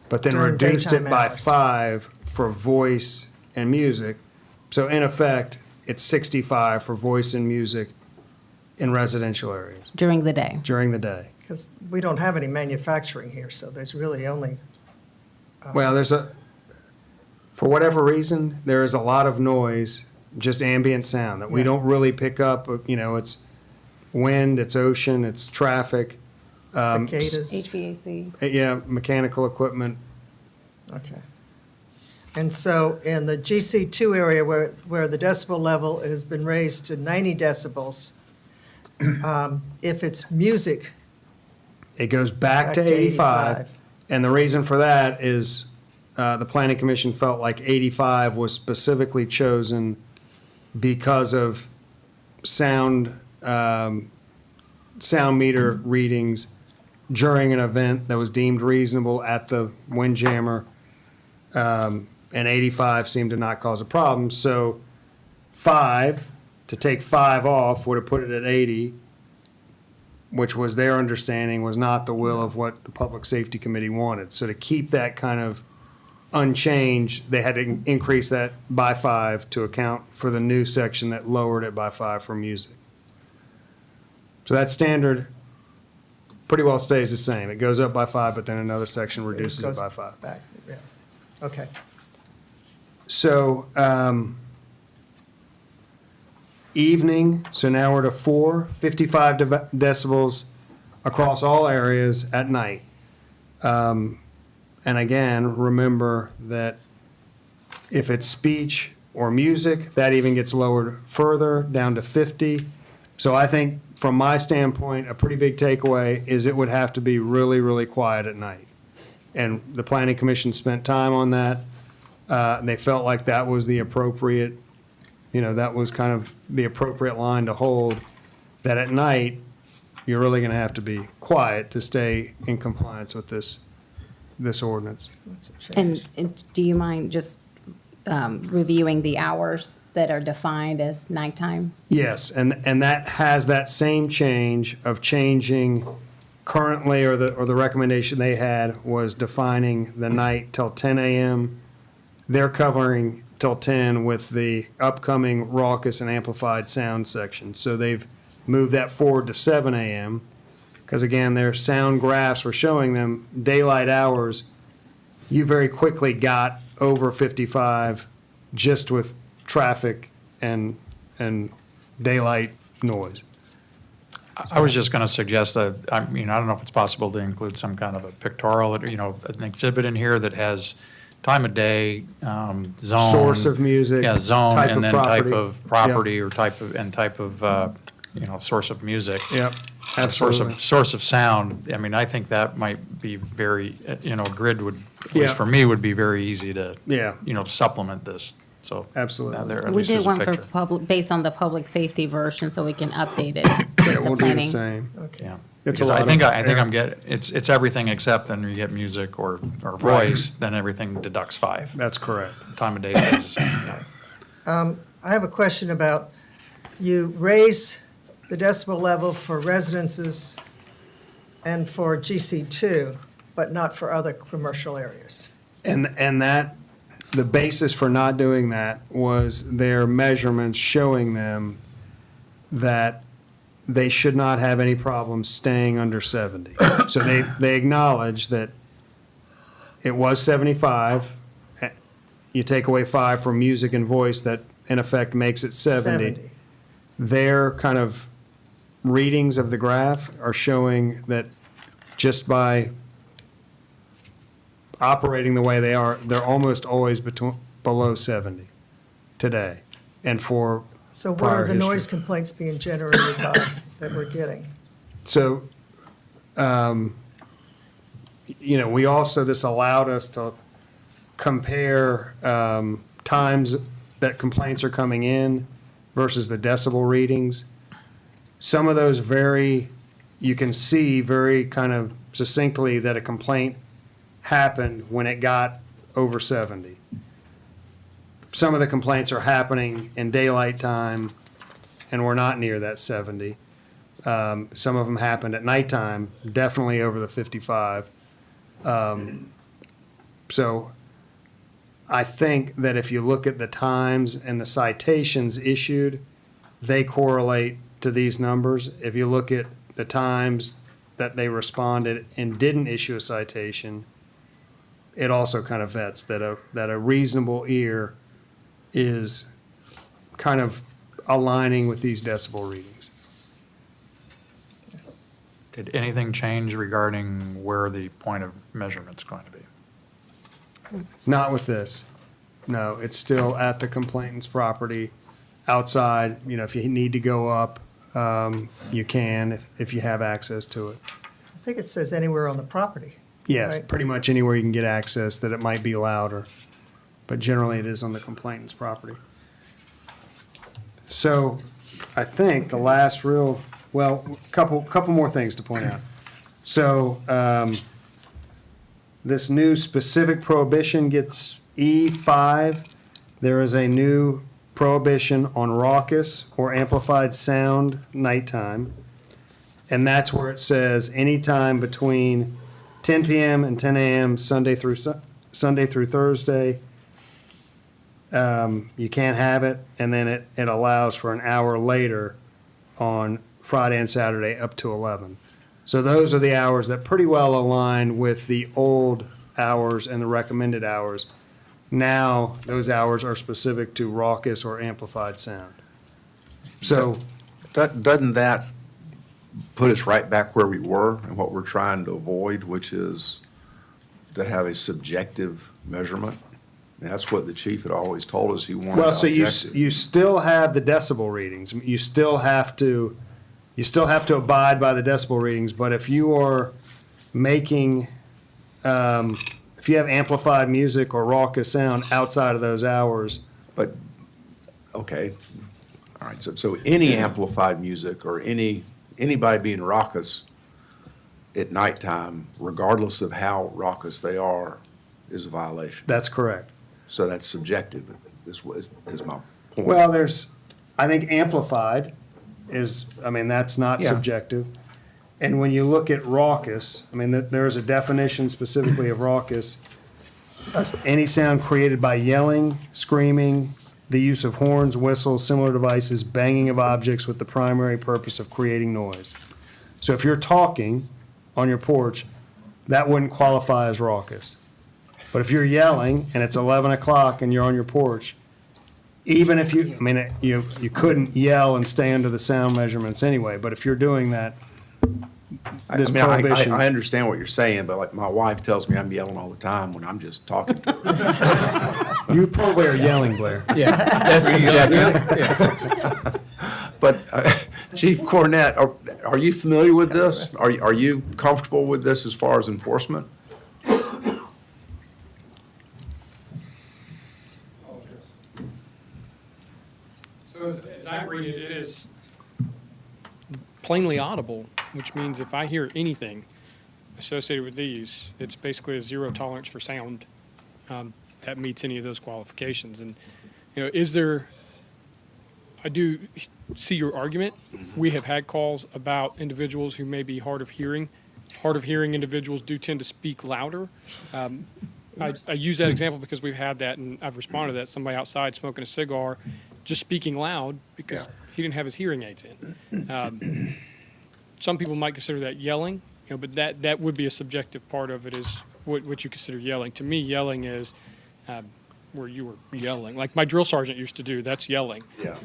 But then During reduced it daytime by hours. 5 for voice and music. So in effect, it's 65 for voice and music in residential areas During the day. during the day. Because we don't have any manufacturing here, so there's really only, Well, for whatever reason, there is a lot of noise, just ambient sound that we Yeah. don't really pick up. It's wind, it's ocean, it's traffic. cicadas. HVAC. Yeah, mechanical equipment. Okay. And so in the GC2 area where the decibel level has been raised to 90 decibels, if it's music, It goes back to 85. And the reason for that is the planning commission felt like 85 was specifically chosen because of sound meter readings during an event that was deemed reasonable at the Windjammer. And 85 seemed to not cause a problem. So 5, to take 5 off, would have put it at 80. which was their understanding was not the will of what the Public Safety Committee wanted. So to keep that kind of unchanged, they had to increase that by 5 to account for the new section that lowered it by 5 for music. So that standard pretty well stays the same. It goes up by 5, but then another section reduces it goes by 5. back, yeah. Okay. So, evening, so now we're to 55 decibels across all areas at night. And again, remember that if it's speech or music, that even gets lowered further, down to 50. So I think, from my standpoint, a pretty big takeaway is it would have to be really, really quiet at night. And the Planning Commission spent time on that. They felt like that was the appropriate, that was kind of the appropriate line to hold, that at night, you're really going to have to be quiet to stay in compliance with this ordinance. And do you mind just reviewing the hours that are defined as nighttime? Yes, and that has that same change of changing currently, or the recommendation they had was defining the night till 10 a.m. They're covering till 10 with the upcoming raucous and amplified sound section. So they've moved that forward to 7 a.m. Because again, their sound graphs were showing them daylight hours, you very quickly got over 55 just with traffic and daylight noise. I was just going to suggest that, I mean, I don't know if it's possible to include some kind of a pictorial, an exhibit in here that has time of day, zone. Source of music. Yeah, zone, type and of then property. type of property or type of, source of music. Yep, Source absolutely. of sound. I mean, I think that might be very, grid would, at Yeah. least for me, would be very easy to, Yeah. supplement this, so. Absolutely. now there at We least did is a one for picture. public, based on the public safety version, so we can update it Yeah, with we'll the do the planning. same. Yeah. It's a Because lot I think, of I think air. I'm getting, it's everything except then you get music or voice, then everything deducts 5. That's correct. Time of day stays the same, yeah. I have a question about, you raise the decibel level for residences and for GC2, but not for other commercial areas. And that, the basis for not doing that was their measurements showing them that they should not have any problems staying under 70. So they acknowledge that it was 75. You take away 5 from music and voice, that in effect makes it 70. Their kind of readings of the graph are showing that just by operating the way they are, they're almost always below 70 today. And for So what prior are the noise history. complaints being generated by that we're getting? So, we also, this allowed us to compare times that complaints are coming in versus the decibel readings. Some of those you can see very kind of succinctly that a complaint happened when it got over 70. Some of the complaints are happening in daylight time, and we're not near that 70. Some of them happened at nighttime, definitely over the 55. So I think that if you look at the times and the citations issued, they correlate to these numbers. If you look at the times that they responded and didn't issue a citation, it also kind of vets that a reasonable ear is kind of aligning with these decibel readings. Did anything change regarding where the point of measurement's going to be? Not with this. No, it's still at the complainant's property, outside. If you need to go up, you can, if you have access to it. I think it says anywhere on the property. Yes, Right. pretty much anywhere you can get access that it might be louder, but generally it is on the complainant's property. So I think the last couple more things to point out. So this new specific prohibition gets E5. There is a new prohibition on raucous or amplified sound nighttime. And that's where it says anytime between 10 PM and 10 AM, Sunday through Thursday. You can't have it, and then it allows for an hour later on Friday and Saturday up to 11. So those are the hours that pretty well align with the old hours and the recommended hours. Now, those hours are specific to raucous or amplified sound. So, Doesn't that put us right back where we were and what we're trying to avoid, which is to have a subjective measurement? And that's what the chief had always told us he wanted. well, so objective. you still have the decibel readings. You still have to abide by the decibel readings, but if you are making, if you have amplified music or raucous sound outside of those hours, But, okay, all right, so any amplified music or anybody being raucous at nighttime, regardless of how raucous they are, is a violation. that's correct. So that's subjective, is my point. Well, I think amplified that's not Yeah. subjective. And when you look at raucous, there is a definition specifically of raucous. Any sound created by yelling, screaming, the use of horns, whistles, similar devices, banging of objects with the primary purpose of creating noise. So if you're talking on your porch, that wouldn't qualify as raucous. But if you're yelling and it's 11 o'clock and you're on your porch, even if you couldn't yell and stay under the sound measurements anyway, but if you're doing that, this prohibition. I understand what you're saying, but like my wife tells me I'm yelling all the time when I'm just talking to her. You probably are yelling, Blair. Yeah, that's subjective. Yeah. But Chief Cornett, are you familiar with this? Are you comfortable with this as far as enforcement? So as I read it, it is plainly audible, which means if I hear anything associated with these, it's basically a zero tolerance for sound that meets any of those qualifications. And, I do see your argument. We have had calls about individuals who may be hard of hearing. Hard of hearing individuals do tend to speak louder. I use that example because we've had that, and I've responded to that. Somebody outside smoking a cigar, just speaking loud because he didn't have his hearing aids in. Some people might consider that yelling, but that would be a subjective part of it, is what you consider yelling. To me, yelling is where you were yelling, like my drill sergeant used to do. That's yelling. Yeah.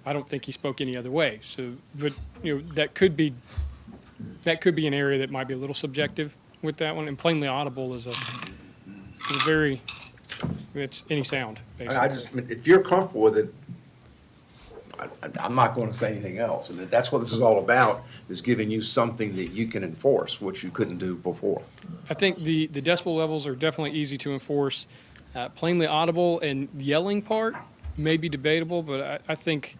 I don't think he spoke any other way. So, but that could be an area that might be a little subjective with that one. And plainly audible is it's any sound, basically. If you're comfortable with it, I'm not going to say anything else. And that's what this is all about, is giving you something that you can enforce, which you couldn't do before. I think the decibel levels are definitely easy to enforce. Plainly audible and yelling part may be debatable, but I think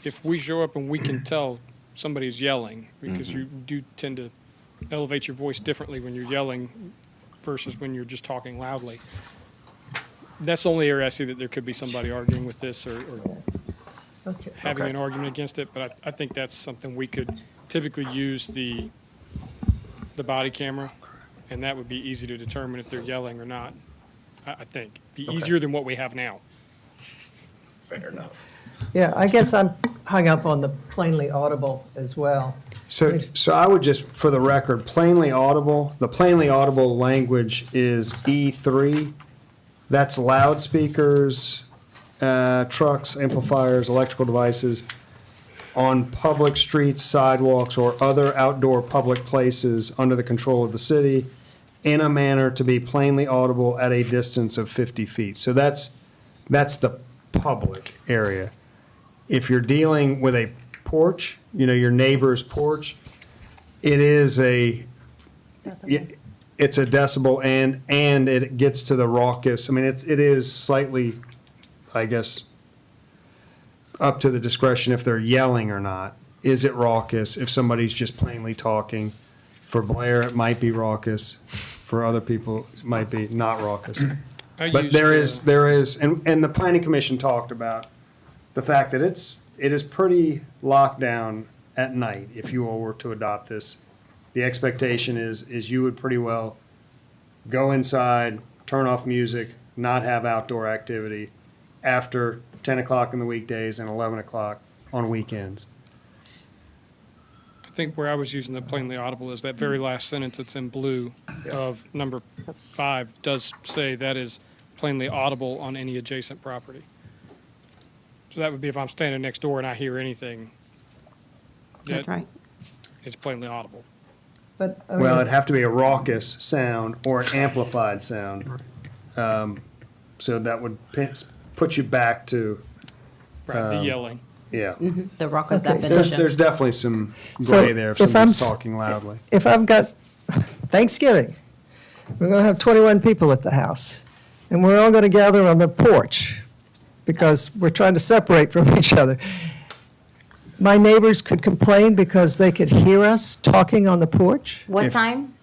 if we show up and we can tell somebody's yelling, because you do tend to elevate your voice differently when you're yelling versus when you're just talking loudly. That's the only area I see that there could be somebody arguing with this or having an argument against it, but I think that's something we could typically use the body camera, and that would be easy to determine if they're yelling or not. I think be easier than what we have now. Fair enough. Yeah, I guess I'm hung up on the plainly audible as well. So I would just, for the record, plainly audible, the plainly audible language is E3. That's loudspeakers, trucks, amplifiers, electrical devices on public streets, sidewalks, or other outdoor public places under the control of the city in a manner to be plainly audible at a distance of 50 feet. So that's the public area. If you're dealing with a porch, your neighbor's porch, it's a decibel and it gets to the raucous. It is slightly, I guess, up to the discretion if they're yelling or not. Is it raucous? If somebody's just plainly talking, for Blair, it might be raucous. For other people, it might be not raucous. But there is, and the planning commission talked about the fact that it is pretty locked down at night, if you all were to adopt this, the expectation is you would pretty well go inside, turn off music, not have outdoor activity after 10 o'clock in the weekdays and 11 o'clock on weekends. I think where I was using the plainly audible is that very last sentence that's in blue of number 5 does say that is plainly audible on any adjacent property. So that would be if I'm standing next door and I hear anything. That's right. It's plainly audible. But, I Well, mean, it'd have to be a raucous sound or an amplified sound. So that would put you back to, Right, the yelling. yeah. The raucous Okay, so definition. There's definitely some So gray there if if I'm somebody's s- talking loudly. if I've got Thanksgiving, we're going to have 21 people at the house, and we're all going to gather on the porch because we're trying to separate from each other. My neighbors could complain because they could hear us talking on the porch? What time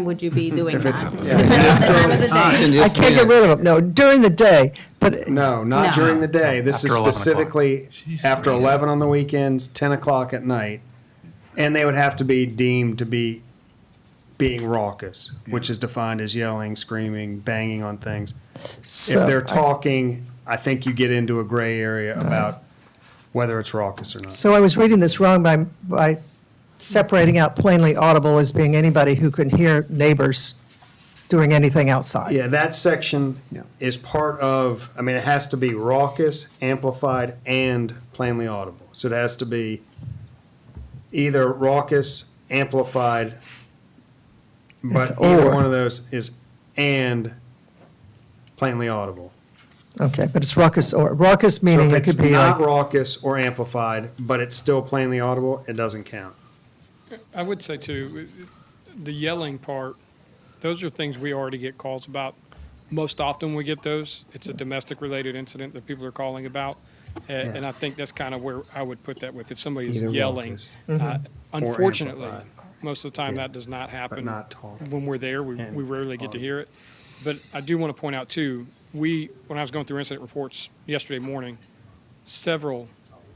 would you be doing If that? it's- Depends on the time of the day. I can't get rid of them. No, during the day, but No, not No. during the day. This is After 11 o'clock. specifically after 11 on the weekends, 10 o'clock at night. And they would have to be deemed to be being raucous, which is defined as yelling, screaming, banging on things. so If they're talking, I think you get into a gray area about whether it's raucous or not. So I was reading this wrong by separating out plainly audible as being anybody who can hear neighbors doing anything outside. Yeah, that section is part of, I mean, it has to be raucous, amplified, and plainly audible. So it has to be either raucous, amplified, but It's either or. one of those is and plainly audible. Okay, but it's raucous So meaning if it it's could be not like, raucous or amplified, but it's still plainly audible, it doesn't count. I would say too, the yelling part, those are things we already get calls about. Most often we get those, it's a domestic related incident that people are calling about. And I think that's kind of where I would put that with, if somebody's Either yelling. raucous Unfortunately, amplified. most of the time that does not happen. not talk. When we're there, we rarely get to hear it. But I do want to point out too, when I was going through incident reports yesterday morning, several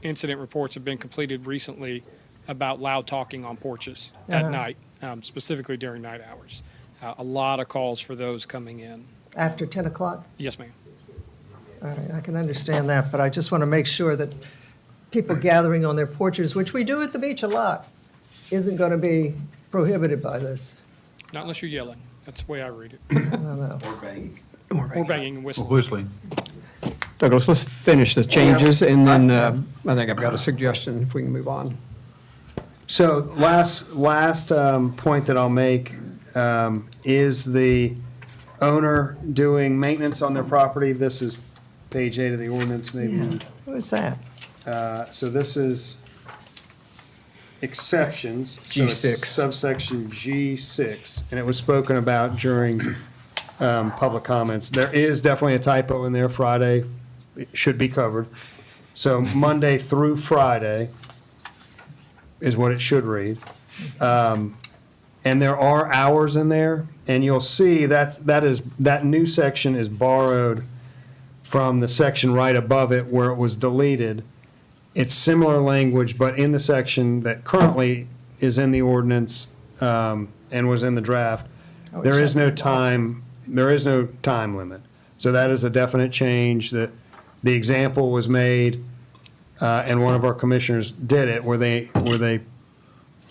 incident reports have been completed recently about loud talking on porches at night, specifically during night hours. A lot of calls for those coming in. after 10 o'clock? Yes, ma'am. All right, I can understand that, but I just want to make sure that people gathering on their porches, which we do at the beach a lot, isn't going to be prohibited by this. Not unless you're yelling. That's the way I read it. I don't know. Or banging and whistling. Whistling. Douglas, let's finish the changes, and then I think I've got a suggestion if we can move on. So last point that I'll make is the owner doing maintenance on their property. This is page 8 of the ordinance, maybe. What was that? So this is exceptions. So it's G6. Subsection G6, and it was spoken about during public comments. There is definitely a typo in there. Friday, it should be covered. So Monday through Friday is what it should read. And there are hours in there, and you'll see that new section is borrowed from the section right above it where it was deleted. It's similar language, but in the section that currently is in the ordinance and was in the draft, there is no time limit. So that is a definite change. That the example was made, and one of our commissioners did it, where they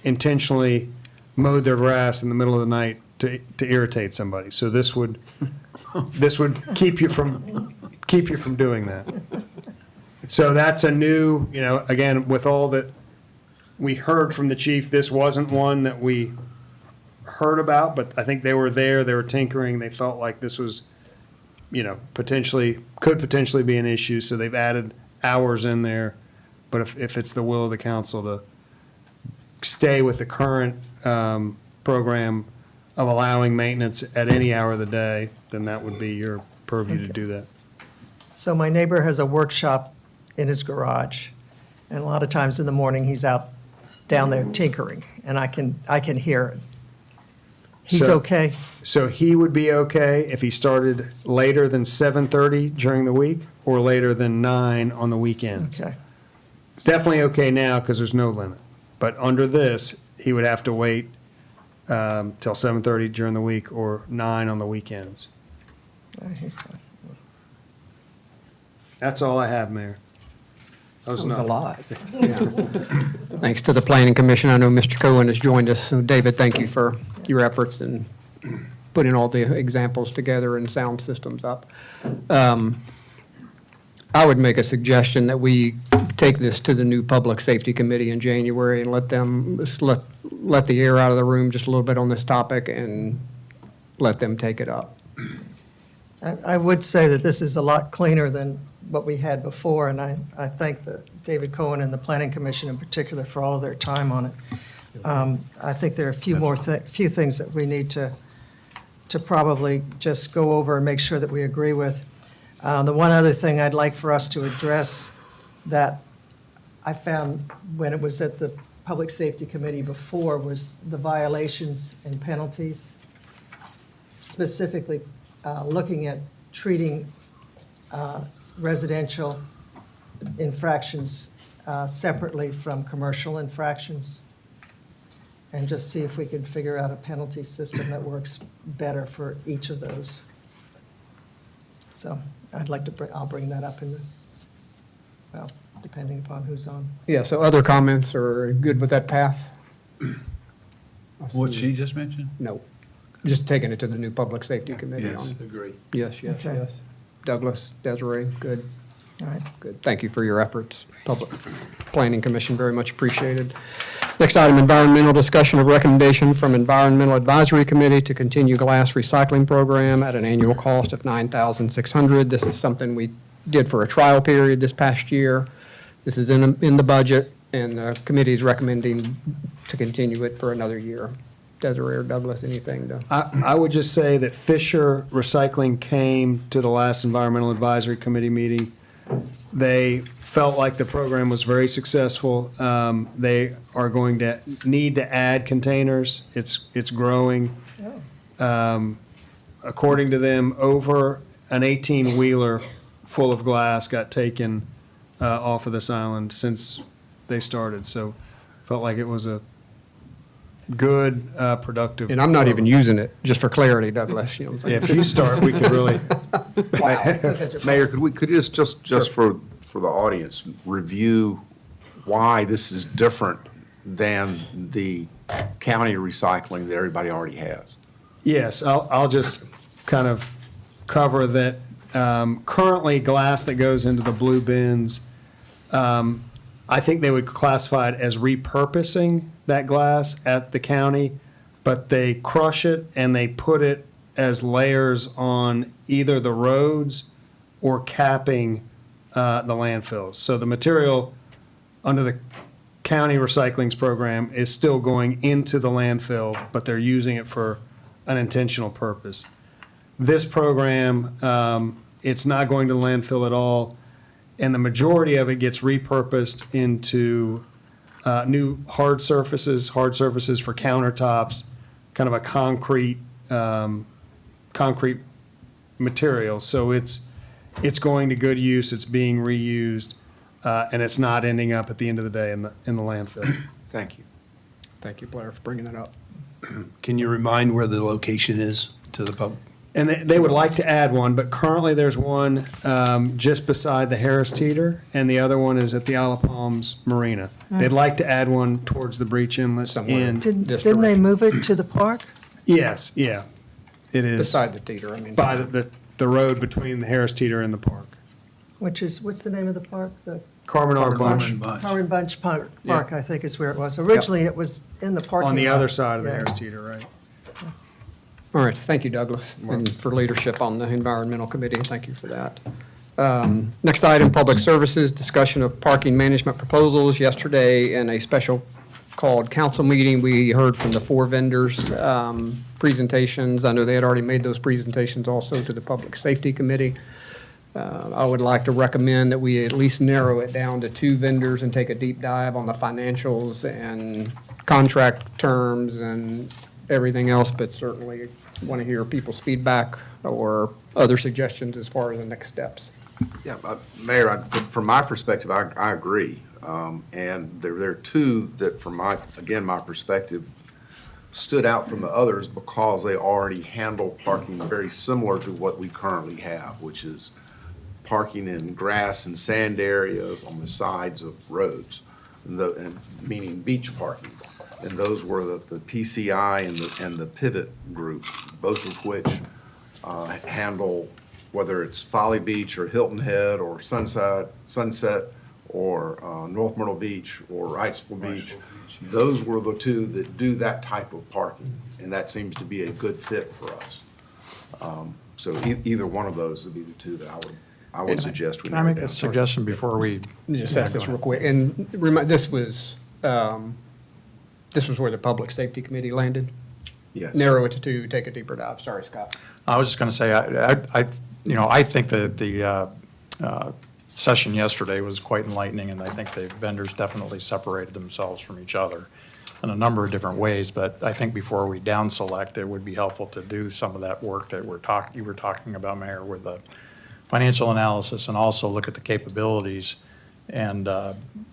intentionally mowed their grass in the middle of the night to irritate somebody. So this would keep you from doing that. So that's a new, again, with all that we heard from the chief, this wasn't one that we heard about, but I think they were there, they were tinkering, they felt like this was, could potentially be an issue, so they've added hours in there. But if it's the will of the council to stay with the current program of allowing maintenance at any hour of the day, then that would be your purview to do that. So my neighbor has a workshop in his garage, and a lot of times in the morning, he's out down there tinkering, and I can hear it. He's So- okay? So he would be okay if he started later than 7:30 during the week or later than 9 on the weekends. Okay. It's definitely okay now because there's no limit. But under this, he would have to wait till 7:30 during the week or 9 on the weekends. He's fine. That's all I have, Mayor. That was a lot. Yeah. Thanks to the Planning Commission. I know Mr. Cohen has joined us. So David, thank you for your efforts in putting all the examples together and sound systems up. I would make a suggestion that we take this to the new Public Safety Committee in January and let them, let the air out of the room just a little bit on this topic and let them take it up. I would say that this is a lot cleaner than what we had before, and I thank David Cohen and the Planning Commission in particular for all of their time on it. I think there are a few things that we need to probably just go over and make sure that we agree with. The one other thing I'd like for us to address that I found when it was at the Public Safety Committee before was the violations and penalties, specifically looking at treating residential infractions separately from commercial infractions, and just see if we could figure out a penalty system that works better for each of those. So I'd like to I'll bring that up well, depending upon who's on. Yeah, so other comments are good with that path? What she just mentioned? No, just taking it to the new Public Safety Committee. Yes, on- Agree. Yes, yes, Okay. yes. Douglas, Desiree, good, All right. good. Thank you for your efforts. Public Planning Commission, very much appreciated. Next item, environmental discussion of recommendation from Environmental Advisory Committee to continue glass recycling program at an annual cost of $9,600. This is something we did for a trial period this past year. This is in the budget, and the committee is recommending to continue it for another year. Desiree or Douglas, anything to? I would just say that Fisher Recycling came to the last Environmental Advisory Committee meeting. They felt like the program was very successful. They are going to need to add containers. It's growing. According to them, over an 18-wheeler full of glass got taken off of this island since they started. So felt like it was a good, productive. And I'm not even using it, just for clarity, Douglas, you know what I'm Yeah, saying? if you start, we could really. Mayor, could you just for the audience, review why this is different than the county recycling that everybody already has? Yes, I'll just kind of cover that. Currently, glass that goes into the blue bins, I think they would classify it as repurposing that glass at the county, but they crush it and they put it as layers on either the roads or capping the landfills. So the material under the county recyclings program is still going into the landfill, but they're using it for an intentional purpose. This program, it's not going to the landfill at all, and the majority of it gets repurposed into new hard surfaces for countertops, kind of a concrete material. So it's going to good use, it's being reused, and it's not ending up at the end of the day in the landfill. Thank you. Thank you, Blair, for bringing that up. Can you remind where the location is to the public? And they would like to add one, but currently there's one just beside the Harris Teeter, and the other one is at the Isle of Palms Marina. They'd like to add one towards the Breach Inlet Somewhere. end. Didn't they move it to the park? Yes, yeah, it is. Beside the teeter, I mean. By the road between the Harris Teeter and the park. What's the name of the park? The Carmen R. Bunch, Carmen Bunch Park, Yeah. I think is where it was. Originally, it was in the parking lot. on the other side of the Yeah. Harris Teeter, right? All right, thank you, Douglas, and for leadership on the Environmental Committee. Thank you for that. Next item, Public Services, discussion of parking management proposals. Yesterday, in a special called council meeting, we heard from the 4 vendors' presentations. I know they had already made those presentations also to the Public Safety Committee. I would like to recommend that we at least narrow it down to 2 vendors and take a deep dive on the financials and contract terms and everything else, but certainly want to hear people's feedback or other suggestions as far as the next steps. Yeah, Mayor, from my perspective, I agree. And there are two that, from my perspective, stood out from the others because they already handle parking very similar to what we currently have, which is parking in grass and sand areas on the sides of roads, and meaning beach parking. And those were the PCI and the Pivot Group, both of which handle, whether it's Folly Beach or Hilton Head or Sunset or North Myrtle Beach or Wrightsville Beach. Those were the two that do that type of parking, and that seems to be a good fit for us. So either one of those would be the two that I would suggest we Can I narrow make down. a suggestion before we? Just ask this real quick, and this was where the Public Safety Committee landed? Yes. Narrow it to two, take a deeper dive. Sorry, Scott. I was just going to say, I think that the session yesterday was quite enlightening, and I think the vendors definitely separated themselves from each other in a number of different ways. But I think before we down select, it would be helpful to do some of that work that you were talking about, Mayor, with the financial analysis, and also look at the capabilities and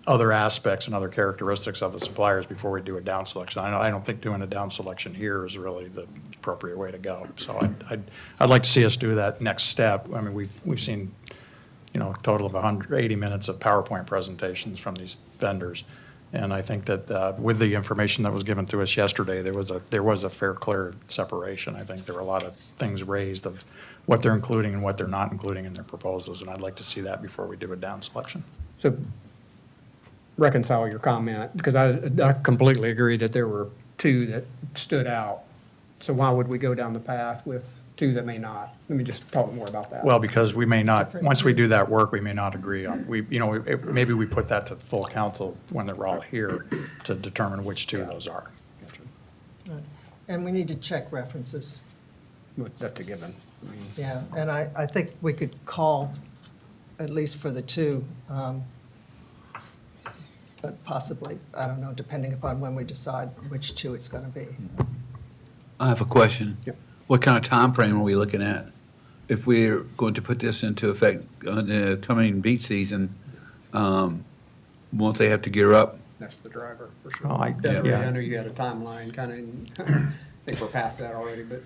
other aspects and other characteristics of the suppliers before we do a down selection. I don't think doing a down selection here is really the appropriate way to go. So I'd like to see us do that next step. I mean, we've seen, a total of 180 minutes of PowerPoint presentations from these vendors. And I think that with the information that was given to us yesterday, there was a fair, clear separation. I think there were a lot of things raised of what they're including and what they're not including in their proposals, and I'd like to see that before we do a down selection. So reconcile your comment, because I completely agree that there were two that stood out. So why would we go down the path with two that may not? Let me just talk more about that. Well, because we may not, once we do that work, we may not agree on, maybe we put that to full council when they're all here to determine which two those are. And we need to check references. That's a given. Yeah, and I think we could call, at least for the two, but possibly, I don't know, depending upon when we decide which two it's going to be. I have a question. Yep. What kind of time frame are we looking at? If we're going to put this into effect on the coming beach season, won't they have to gear up? That's the driver, for sure. Oh, Definitely, yeah. I know you had a timeline, kind of, I think we're past that already, but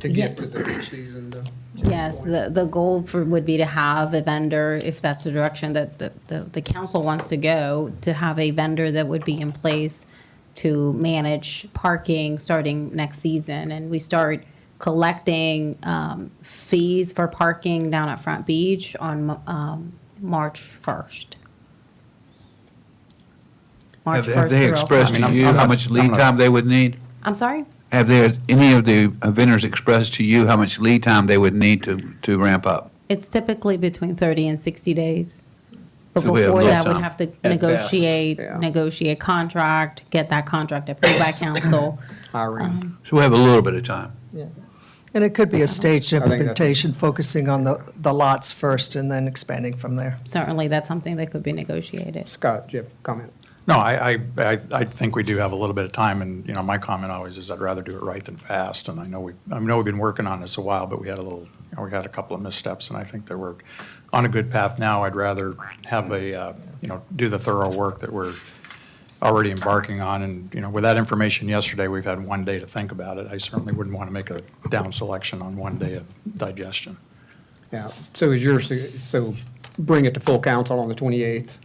to get to the beach season. Yes, the goal would be to have a vendor, if that's the direction that the council wants to go, to have a vendor that would be in place to manage parking starting next season. And we start collecting fees for parking down at Front Beach on March 1st. March 1st Have they through expressed October. to you how much lead time they would need? I'm sorry? Have there, any of the vendors expressed to you how much lead time they would need to ramp up? It's typically between 30 and 60 days. But So we have before enough that, we'd time. have to At best, negotiate, negotiate contract, get that contract approved by council. Hiring. So we have a little bit of time. Yeah. And it could be a staged that's- implementation, focusing on the lots first and then expanding from there. Certainly, that's something that could be negotiated. Scott, do you have a comment? No, I think we do have a little bit of time, and, my comment always is I'd rather do it right than fast. And I know we've been working on this a while, but we had a couple of missteps, and I think that we're on a good path now. I'd rather have do the thorough work that we're already embarking on. And, with that information yesterday, we've had one day to think about it. I certainly wouldn't want to make a down selection on one day of digestion. Yeah, so so bring it to full council on the 28th.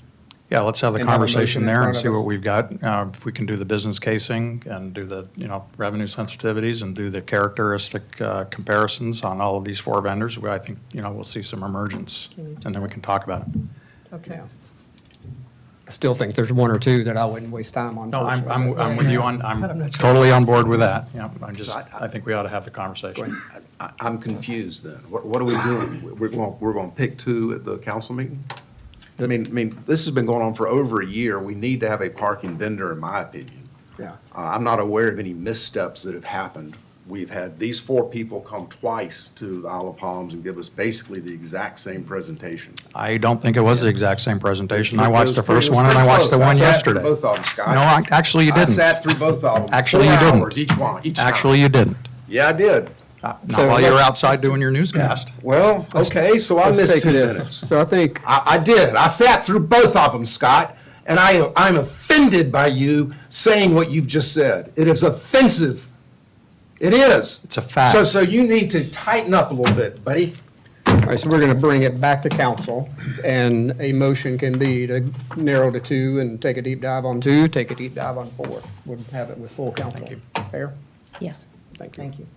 Yeah, let's have the And have a conversation motion in there and front of see us. what we've got. If we can do the business casing and do the, revenue sensitivities and do the characteristic comparisons on all of these four vendors, I think, we'll see some emergence, and then we can talk about it. Okay. I still think there's one or two that I wouldn't waste time on. No, personally. I'm with you on, I'm I'm not sure. totally on board with that. Yeah, I think we ought to have the conversation. I'm confused then. What are we doing? We're going to pick two at the council meeting? I mean, this has been going on for over a year. We need to have a parking vendor, in my opinion. Yeah. I'm not aware of any missteps that have happened. We've had these four people come twice to the Isle of Palms and give us basically the exact same presentation. I don't think it was the exact same presentation. I watched the It was first one and I watched the pretty one close. I sat through yesterday. both of them, Scott. No, actually you I didn't. sat through both of them. Actually, you 4 didn't. hours each one, each time. Actually, you didn't. Yeah, I did. Not while you were outside doing your newscast. Well, okay, so I Let's missed take 10 this. minutes. So I think, I did. I sat through both of them, Scott. And I'm offended by you saying what you've just said. It is offensive. It is. It's a fact. So you need to tighten up a little bit, buddy. All right, so we're going to bring it back to council, and a motion can be to narrow to 2 and take a deep dive on 2, take a deep dive on 4. We'll have it with full council. Fair? Yes. Thank you. Thank you.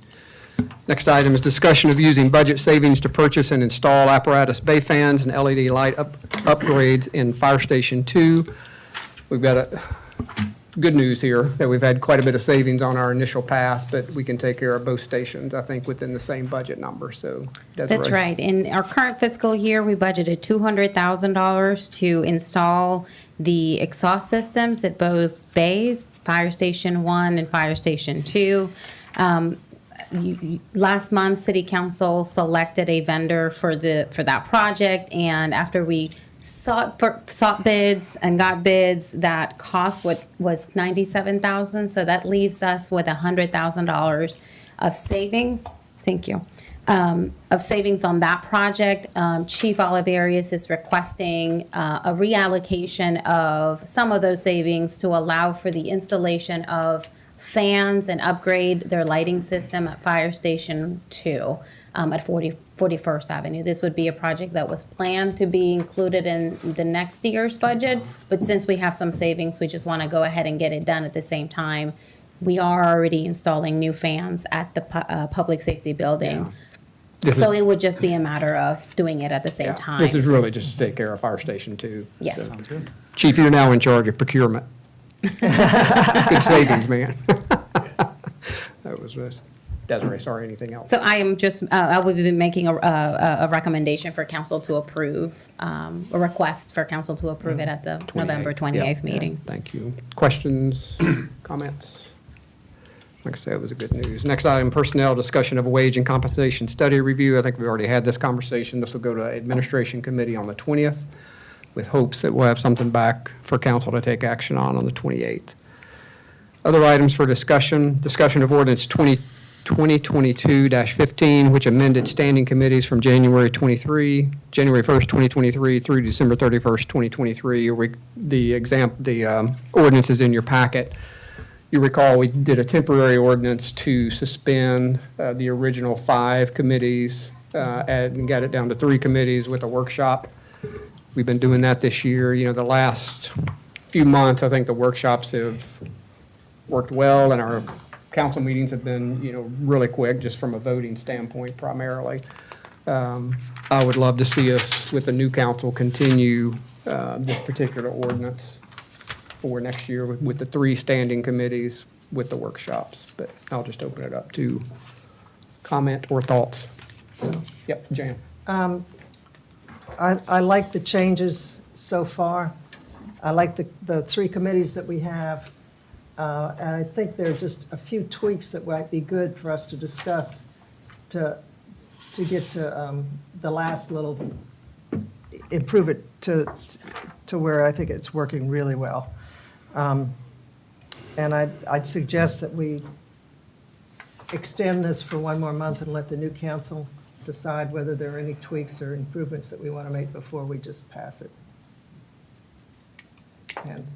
Next item is discussion of using budget savings to purchase and install apparatus bay fans and LED light upgrades in Fire Station 2. We've got good news here, that we've had quite a bit of savings on our initial path, but we can take care of both stations, I think, within the same budget number, so. Desiree. That's right. In our current fiscal year, we budgeted $200,000 to install the exhaust systems at both bays, Fire Station 1 and Fire Station 2. Last month, City Council selected a vendor for that project, and after we sought bids and got bids, that cost what was $97,000. So that leaves us with $100,000 of savings. Thank you. Of savings on that project. Chief Oliverius is requesting a reallocation of some of those savings to allow for the installation of fans and upgrade their lighting system at Fire Station 2 at 41st Avenue. This would be a project that was planned to be included in the next year's budget, but since we have some savings, we just want to go ahead and get it done at the same time. We are already installing new fans at the public safety building. So it would just be a matter of doing it at the same time. This is really just to take care of Fire Station 2. Yes. So. Chief, you're now in charge of procurement. Good savings, man. That was this. Desiree, sorry, anything else? So I am just, I will be making a recommendation for council to approve, a request for council to approve it at the November 28th meeting. Thank you. Questions, comments? Like I said, it was a good news. Next item, personnel discussion of a wage and compensation study review. I think we've already had this conversation. This will go to administration committee on the 20th with hopes that we'll have something back for council to take action on the 28th. Other items for discussion of ordinance 2022-15, which amended standing committees from January 1st, 2023 through December 31st, 2023. The ordinance is in your packet. You recall we did a temporary ordinance to suspend the original 5 committees and got it down to 3 committees with a workshop. We've been doing that this year. You know, the last few months, I think the workshops have worked well, and our council meetings have been, really quick, just from a voting standpoint primarily. I would love to see us, with the new council, continue this particular ordinance for next year with the 3 standing committees with the workshops. But I'll just open it up to comment or thoughts. Yep, Jan. I like the changes so far. I like the 3 committees that we have. And I think there are just a few tweaks that might be good for us to discuss to get to the last little, improve it to where I think it's working really well. And I'd suggest that we extend this for 1 more month and let the new council decide whether there are any tweaks or improvements that we want to make before we just pass it. And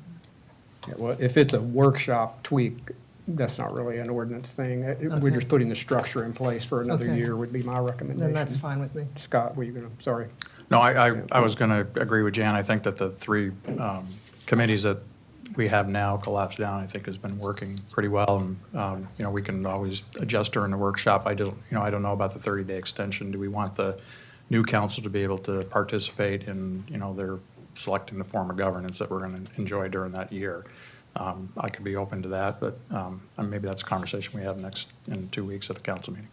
Yeah, well, if it's a workshop tweak, that's not really an ordinance thing. We're Okay. just putting the structure in place for another Okay. year would be my recommendation. then that's fine with me. Scott, were you going to, sorry. No, I was going to agree with Jan. I think that the 3 committees that we have now collapsed down, I think has been working pretty well. And, we can always adjust during the workshop. I don't know about the 30-day extension. Do we want the new council to be able to participate in, their selecting the form of governance that we're going to enjoy during that year? I could be open to that, but maybe that's a conversation we have in 2 weeks at the council meeting.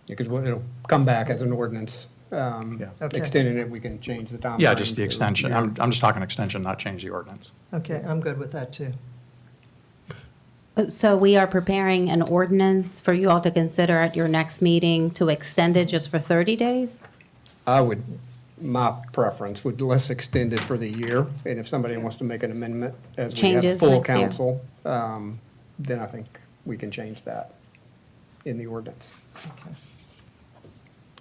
Because it'll come back as an ordinance. Okay. Extending it, we can change the timeline. Yeah, just the to- extension. I'm just talking extension, not change the ordinance. Okay, I'm good with that, too. So we are preparing an ordinance for you all to consider at your next meeting to extend it just for 30 days? My preference would let's extend it for the year, and if somebody wants to make an amendment as we have Changes full next year. council, then I think we can change that in the ordinance.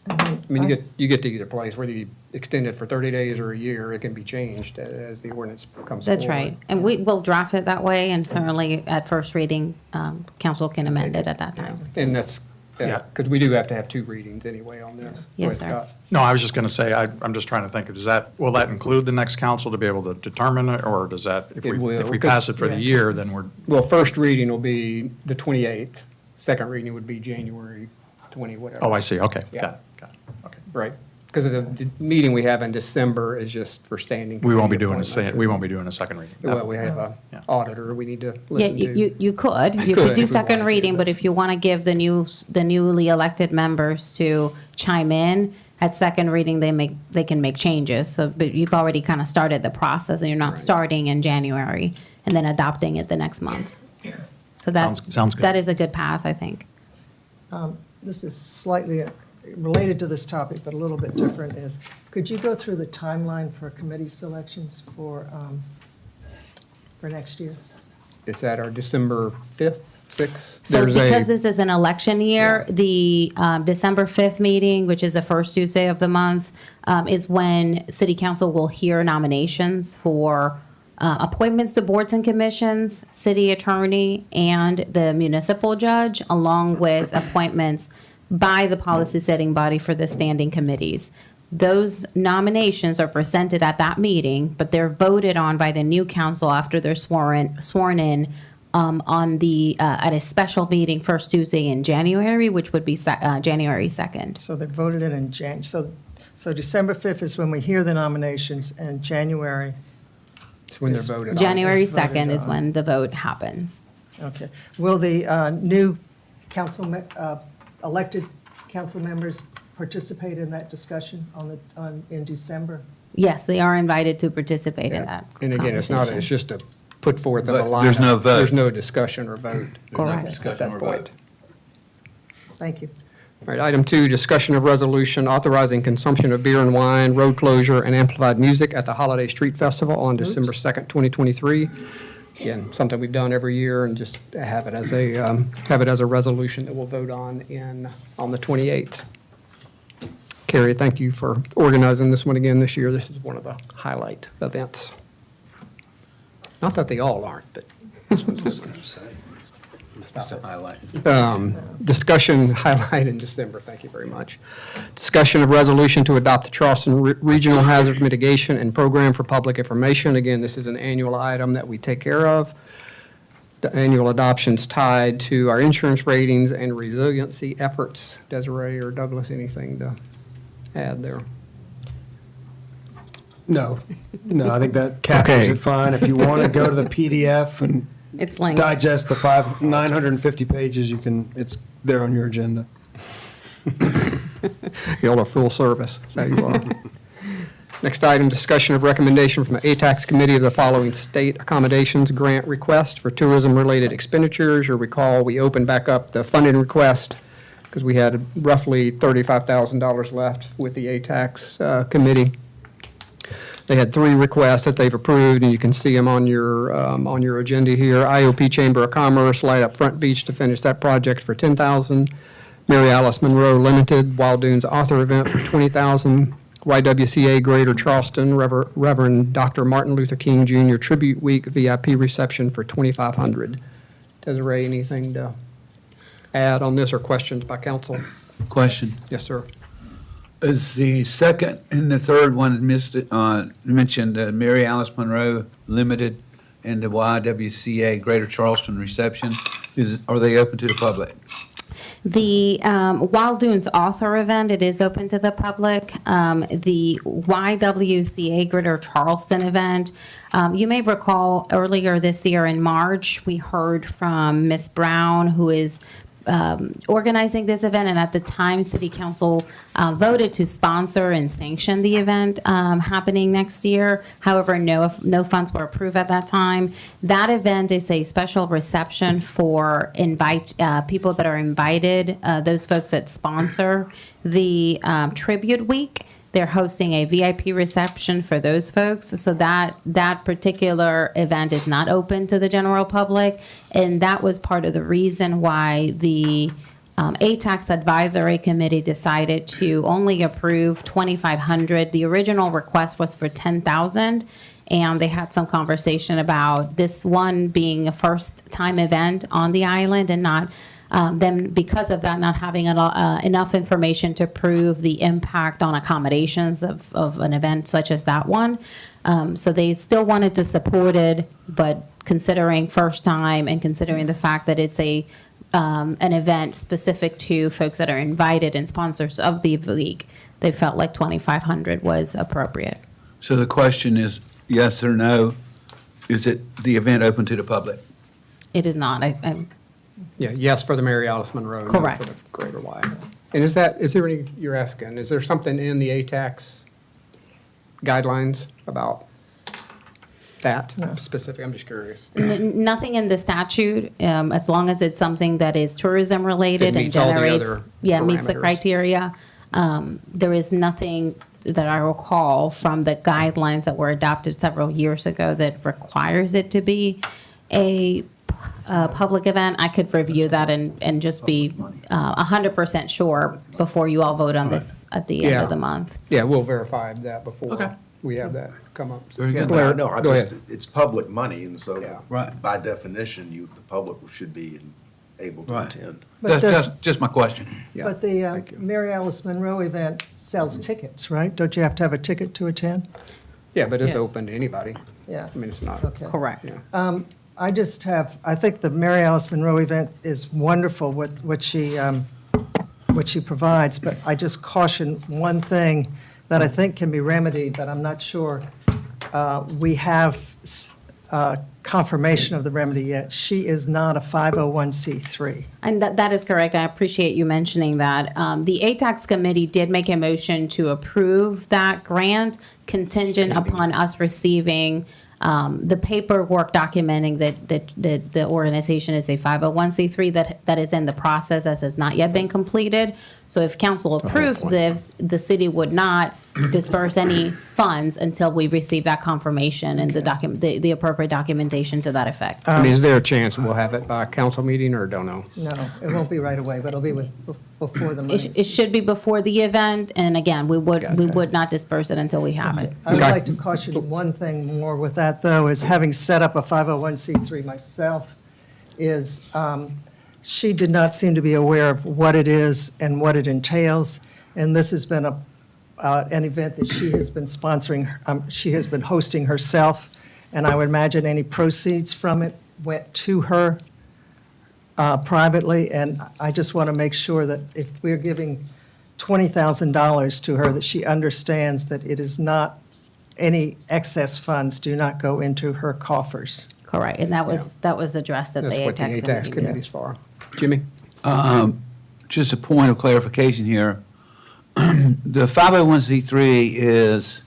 I mean, you get to either place, whether you extended for 30 days or a year, it can be changed as the ordinance comes forward. That's right. And we will draft it that way, and certainly at first reading, council can amend it at that time. And that's, Yeah. because we do have to have 2 readings anyway on this. Yes, Go sir. ahead, Scott. No, I was just going to say, I'm just trying to think, will that include the next council to be able to determine it, or does that, if It will, we because- pass it for the year, then we're, Well, first reading will be the 28th. Second reading would be January 20, whatever. oh, I see, okay, Yeah. got it, okay. Right. Because the meeting we have in December is just for standing. We won't be committee doing appointments. we won't be doing a second reading. Well, we have a Yeah. auditor we need to Yeah, listen to. you could. You Could could do if we second wanted to, reading, but if you want to give the newly elected members to chime in, at second reading, they can make changes. So, but you've already kind of started the process, and you're not starting in January and then adopting it the next month. So that, Sounds good. that is a good path, I think. This is slightly related to this topic, but a little bit different, is, could you go through the timeline for committee selections for next year? It's at our December 5th, 6th. So There's because a, this is an election year, the December 5th meeting, which is the first Tuesday of the month, is when city council will hear nominations for appointments to boards and commissions, city attorney, and the municipal judge, along with appointments by the policy setting body for the standing committees. Those nominations are presented at that meeting, but they're voted on by the new council after they're sworn in on the at a special meeting first Tuesday in January, which would be January 2nd. So they're voted in so December 5th is when we hear the nominations, and January, it's when they're voted on. January It's voted 2nd is on. when the vote happens. okay. Will the new elected council members participate in that discussion in December? Yes, they are invited to participate in that. And again, it's not, it's just a put forth of a But line. there's no vote. There's no discussion or vote. Correct. At that point. Thank you. All right, item 2, discussion of resolution authorizing consumption of beer and wine, road closure, and amplified music at the Holiday Street Festival on December 2nd, 2023. Again, something we've done every year, and just have it as a resolution that we'll vote on on the 28th. Carrie, thank you for organizing this one again this year. This is one of the highlight events. Not that they all aren't, but this one's just going to say. Just a highlight. Discussion highlight in December, thank you very much. Discussion of resolution to adopt the Charleston Regional Hazard Mitigation and Program for Public Information. Again, this is an annual item that we take care of. The annual adoption's tied to our insurance ratings and resiliency efforts. Desiree or Douglas, anything to add there? No, I think that captures Okay. it fine. If you want to go to the PDF and It's linked. digest the 950 pages, it's there on your agenda. Y'all are full service, there you are. Next item, discussion of recommendation from the ATAX Committee of the following state accommodations grant request for tourism-related expenditures. You'll recall, we opened back up the funding request because we had roughly $35,000 left with the ATAX Committee. They had 3 requests that they've approved, and you can see them on your agenda here. IOP Chamber of Commerce, Light Up Front Beach to finish that project for $10,000. Mary Alice Monroe Limited, Wild Dunes Author Event for $20,000. YWCA Greater Charleston, Reverend Dr. Martin Luther King Jr. Tribute Week VIP reception for $2,500. Desiree, anything to add on this or questions by council? Question. Yes, sir. Is the second and the third one mentioned Mary Alice Monroe Limited and the YWCA Greater Charleston reception? Are they open to the public? The Wild Dunes Author Event, it is open to the public. The YWCA Greater Charleston event, you may recall earlier this year in March, we heard from Ms. Brown, who is organizing this event, and at the time, City Council voted to sponsor and sanction the event happening next year. However, no funds were approved at that time. That event is a special reception for people that are invited, those folks that sponsor the Tribute Week. They're hosting a VIP reception for those folks, so that particular event is not open to the general public, and that was part of the reason why the ATAX Advisory Committee decided to only approve 2,500. The original request was for 10,000, and they had some conversation about this one being a first-time event on the island and not them, because of that, not having enough information to prove the impact on accommodations of an event such as that one. So they still wanted to support it, but considering first time and considering the fact that it's an event specific to folks that are invited and sponsors of the league, they felt like 2,500 was appropriate. So the question is, yes or no, is it the event open to the public? It is not. Yeah, yes for the Mary Alice Monroe. no Correct. For the Greater Y. And is there any, you're asking, is there something in the ATAX guidelines about that specific? I'm just curious. Nothing in the statute, as long as it's something that is tourism related and meets all the generates, other meets the parameters. criteria. There is nothing that I recall from the guidelines that were adopted several years ago that requires it to be a public event. I could review that and just be 100% sure before you all vote on this at the end Yeah. of the month. Yeah, we'll verify that before we have that come up. Very good. Blair, No, I go just, ahead. it's public money, and so Yeah. Right. by definition, the public should be able to Right. attend. But That's does- just my question. Yeah, But the thank you. Mary Alice Monroe event sells tickets, right? Don't you have to have a ticket to attend? Yeah, but it's Yes. open to anybody. Yeah. I mean, it's not. Okay. Correct. Yeah. I think the Mary Alice Monroe event is wonderful, what she provides, but I just caution one thing that I think can be remedied, but I'm not sure we have confirmation of the remedy yet. She is not a 501c3. And that is correct. I appreciate you mentioning that. The ATAX committee did make a motion to approve that grant contingent upon us receiving the paperwork documenting that the organization is a 501c3 that is in the process as has not yet been completed. So if council approves this, the city would not disperse any funds until we receive that confirmation and the appropriate documentation to that effect. I mean, is there a chance we'll have it by a council meeting, or don't know? No, it won't be right away, but it'll be before the money. It should be before the event, and again, we would not disperse it until we have it. I would Okay. like to caution one thing more with that, though, is having set up a 501c3 myself, is she did not seem to be aware of what it is and what it entails, and this has been an event that she has been sponsoring, she has been hosting herself, and I would imagine any proceeds from it went to her privately, and I just want to make sure that if we're giving $20,000 to her, that she understands that it is not, any excess funds do not go into her coffers. Correct, and that was addressed at the That's what the ATAX ATAX committee. committee's for. Jimmy? Just a point of clarification here. The 501c3 is,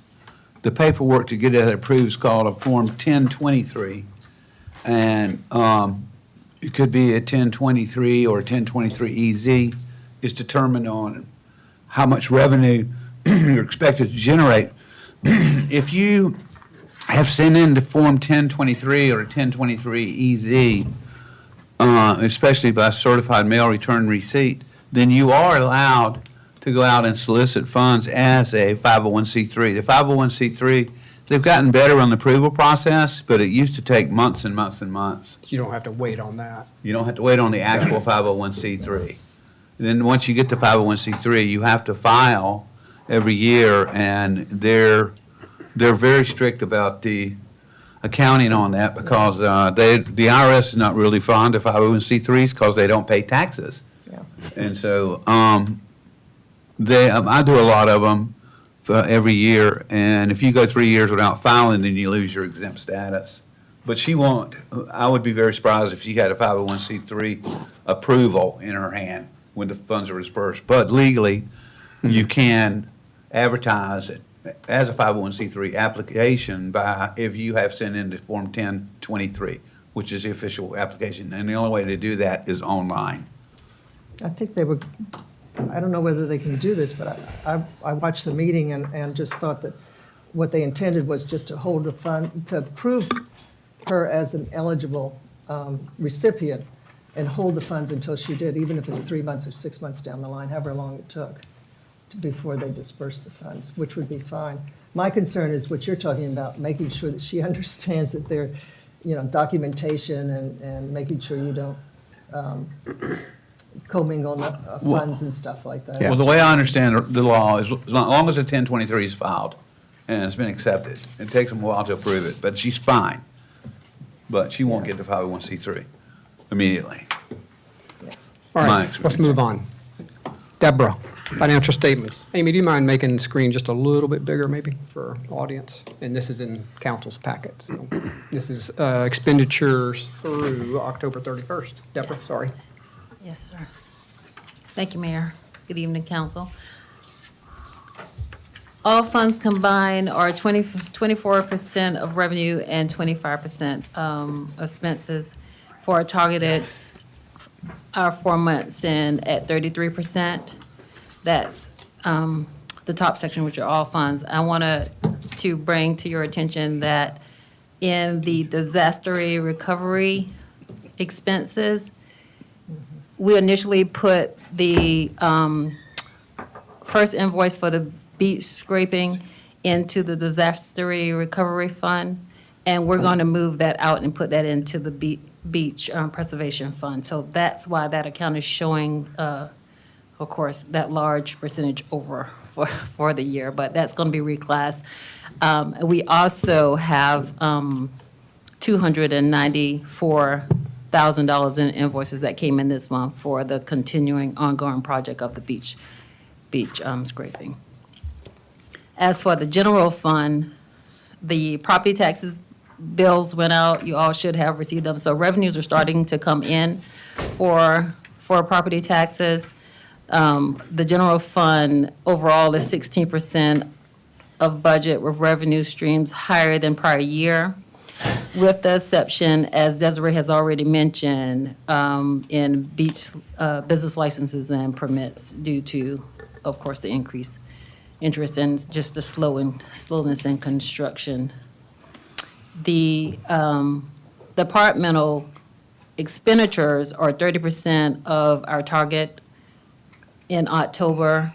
the paperwork to get it approved is called a Form 1023. And it could be a 1023 or a 1023EZ. It's determined on how much revenue you're expected to generate. If you have sent in the Form 1023 or a 1023EZ, especially by certified mail return receipt, then you are allowed to go out and solicit funds as a 501c3. The 501c3, they've gotten better on the approval process, but it used to take months and months and months. You don't have to wait on that. You don't have to wait on the actual 501c3. And then once you get to 501c3, you have to file every year, and they're very strict about the accounting on that because the IRS is not really fond of 501c3s because they don't pay taxes. Yeah. And so I do a lot of them for every year, and if you go 3 years without filing, then you lose your exempt status. But she won't. I would be very surprised if she had a 501c3 approval in her hand when the funds are dispersed. But legally, you can advertise it as a 501c3 application if you have sent in the Form 1023, which is the official application. And the only way to do that is online. I think they were, I don't know whether they can do this, but I watched the meeting and just thought that what they intended was just to hold the fund, to approve her as an eligible recipient, and hold the funds until she did, even if it's 3 months or 6 months down the line, however long it took before they dispersed the funds, which would be fine. My concern is what you're talking about, making sure that she understands that there, documentation and making sure you don't commingle funds and stuff like that. Well, the way I understand the law is as long as the 1023 is filed and it's been accepted, it takes them a while to approve it, but she's fine. But she won't get the 501c3 immediately. All My right, let's move on. Deborah, financial statements. Amy, do you mind making the screen just a little bit bigger maybe for audience? And this is in council's packet. So this is expenditures through October 31st. Deborah, sorry. Yes, sir. Thank you, Mayor. Good evening, council. All funds combined are 24% of revenue and 25% expenses for our targeted, our 4 months in at 33%. That's the top section, which are all funds. I want to bring to your attention that in the disaster recovery expenses, we initially put the first invoice for the beach scraping into the disaster recovery fund, and we're going to move that out and put that into the beach preservation fund. So that's why that account is showing, of course, that large percentage over for the year, but that's going to be reclassed. We also have $294,000 in invoices that came in this month for the continuing ongoing project of the beach scraping. As for the general fund, the property taxes bills went out. You all should have received them. So revenues are starting to come in for property taxes. The general fund overall is 16% of budget with revenue streams higher than prior year, with the exception, as Desiree has already mentioned, in beach business licenses and permits due to, of course, the increased interest and just the slowness in construction. The departmental expenditures are 30% of our target in October,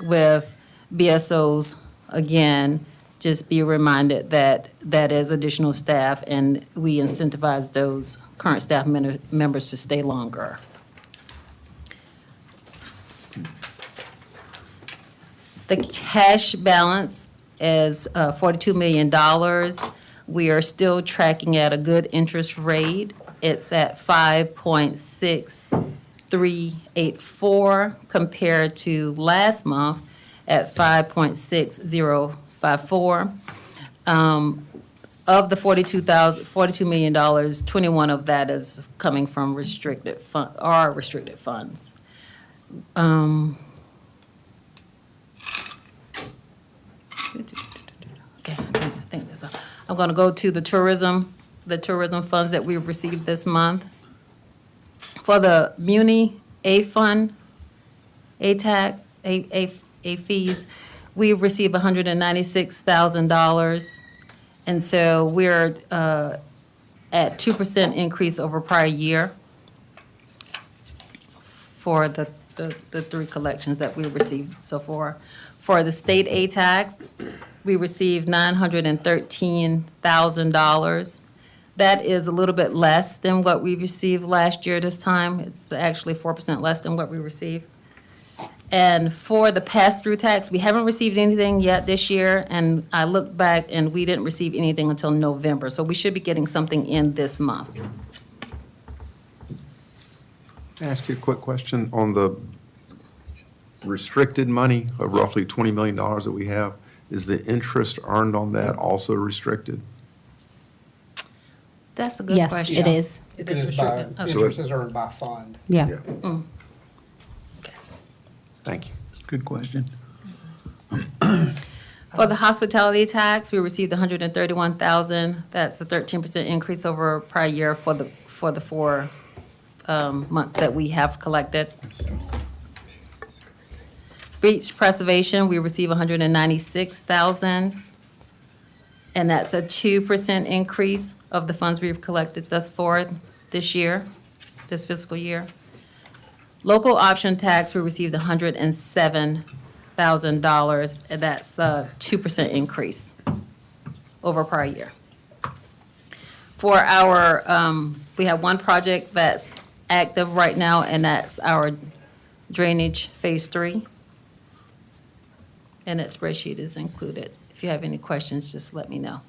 with BSOs, again, just be reminded that that is additional staff, and we incentivize those current staff members to stay longer. The cash balance is $42 million. We are still tracking at a good interest rate. It's at 5.6384 compared to last month at 5.6054. Of the $42 million, 21 of that is coming from restricted funds. Okay, I think that's all. I'm going to go to the tourism funds that we've received this month. For the Muni A fund, A tax, A fees, we received $196,000. And so we're at 2% increase over prior year for the three collections that we received so far. For the state A tax, we received $913,000. That is a little bit less than what we received last year this time. It's actually 4% less than what we received. And for the pass-through tax, we haven't received anything yet this year, and I looked back and we didn't receive anything until November, so we should be getting something in this month. Can I ask you a quick question on the restricted money of roughly $20 million that we have? Is the interest earned on that also restricted? That's a good Yes, question. it is. It is restricted. Okay. Interest is earned by fund. Yeah. Mm. Thank you. Good question. For the hospitality tax, we received $131,000. That's a 13% increase over prior year for the 4 months that we have collected. Beach preservation, we receive $196,000, and that's a 2% increase of the funds we've collected thus far this year. this fiscal year. Local option tax, we received $107,000, and that's a 2% increase over prior year. For our, we have one project that's active right now, and that's our drainage Phase 3. And that spreadsheet is included. If you have any questions, just let me know.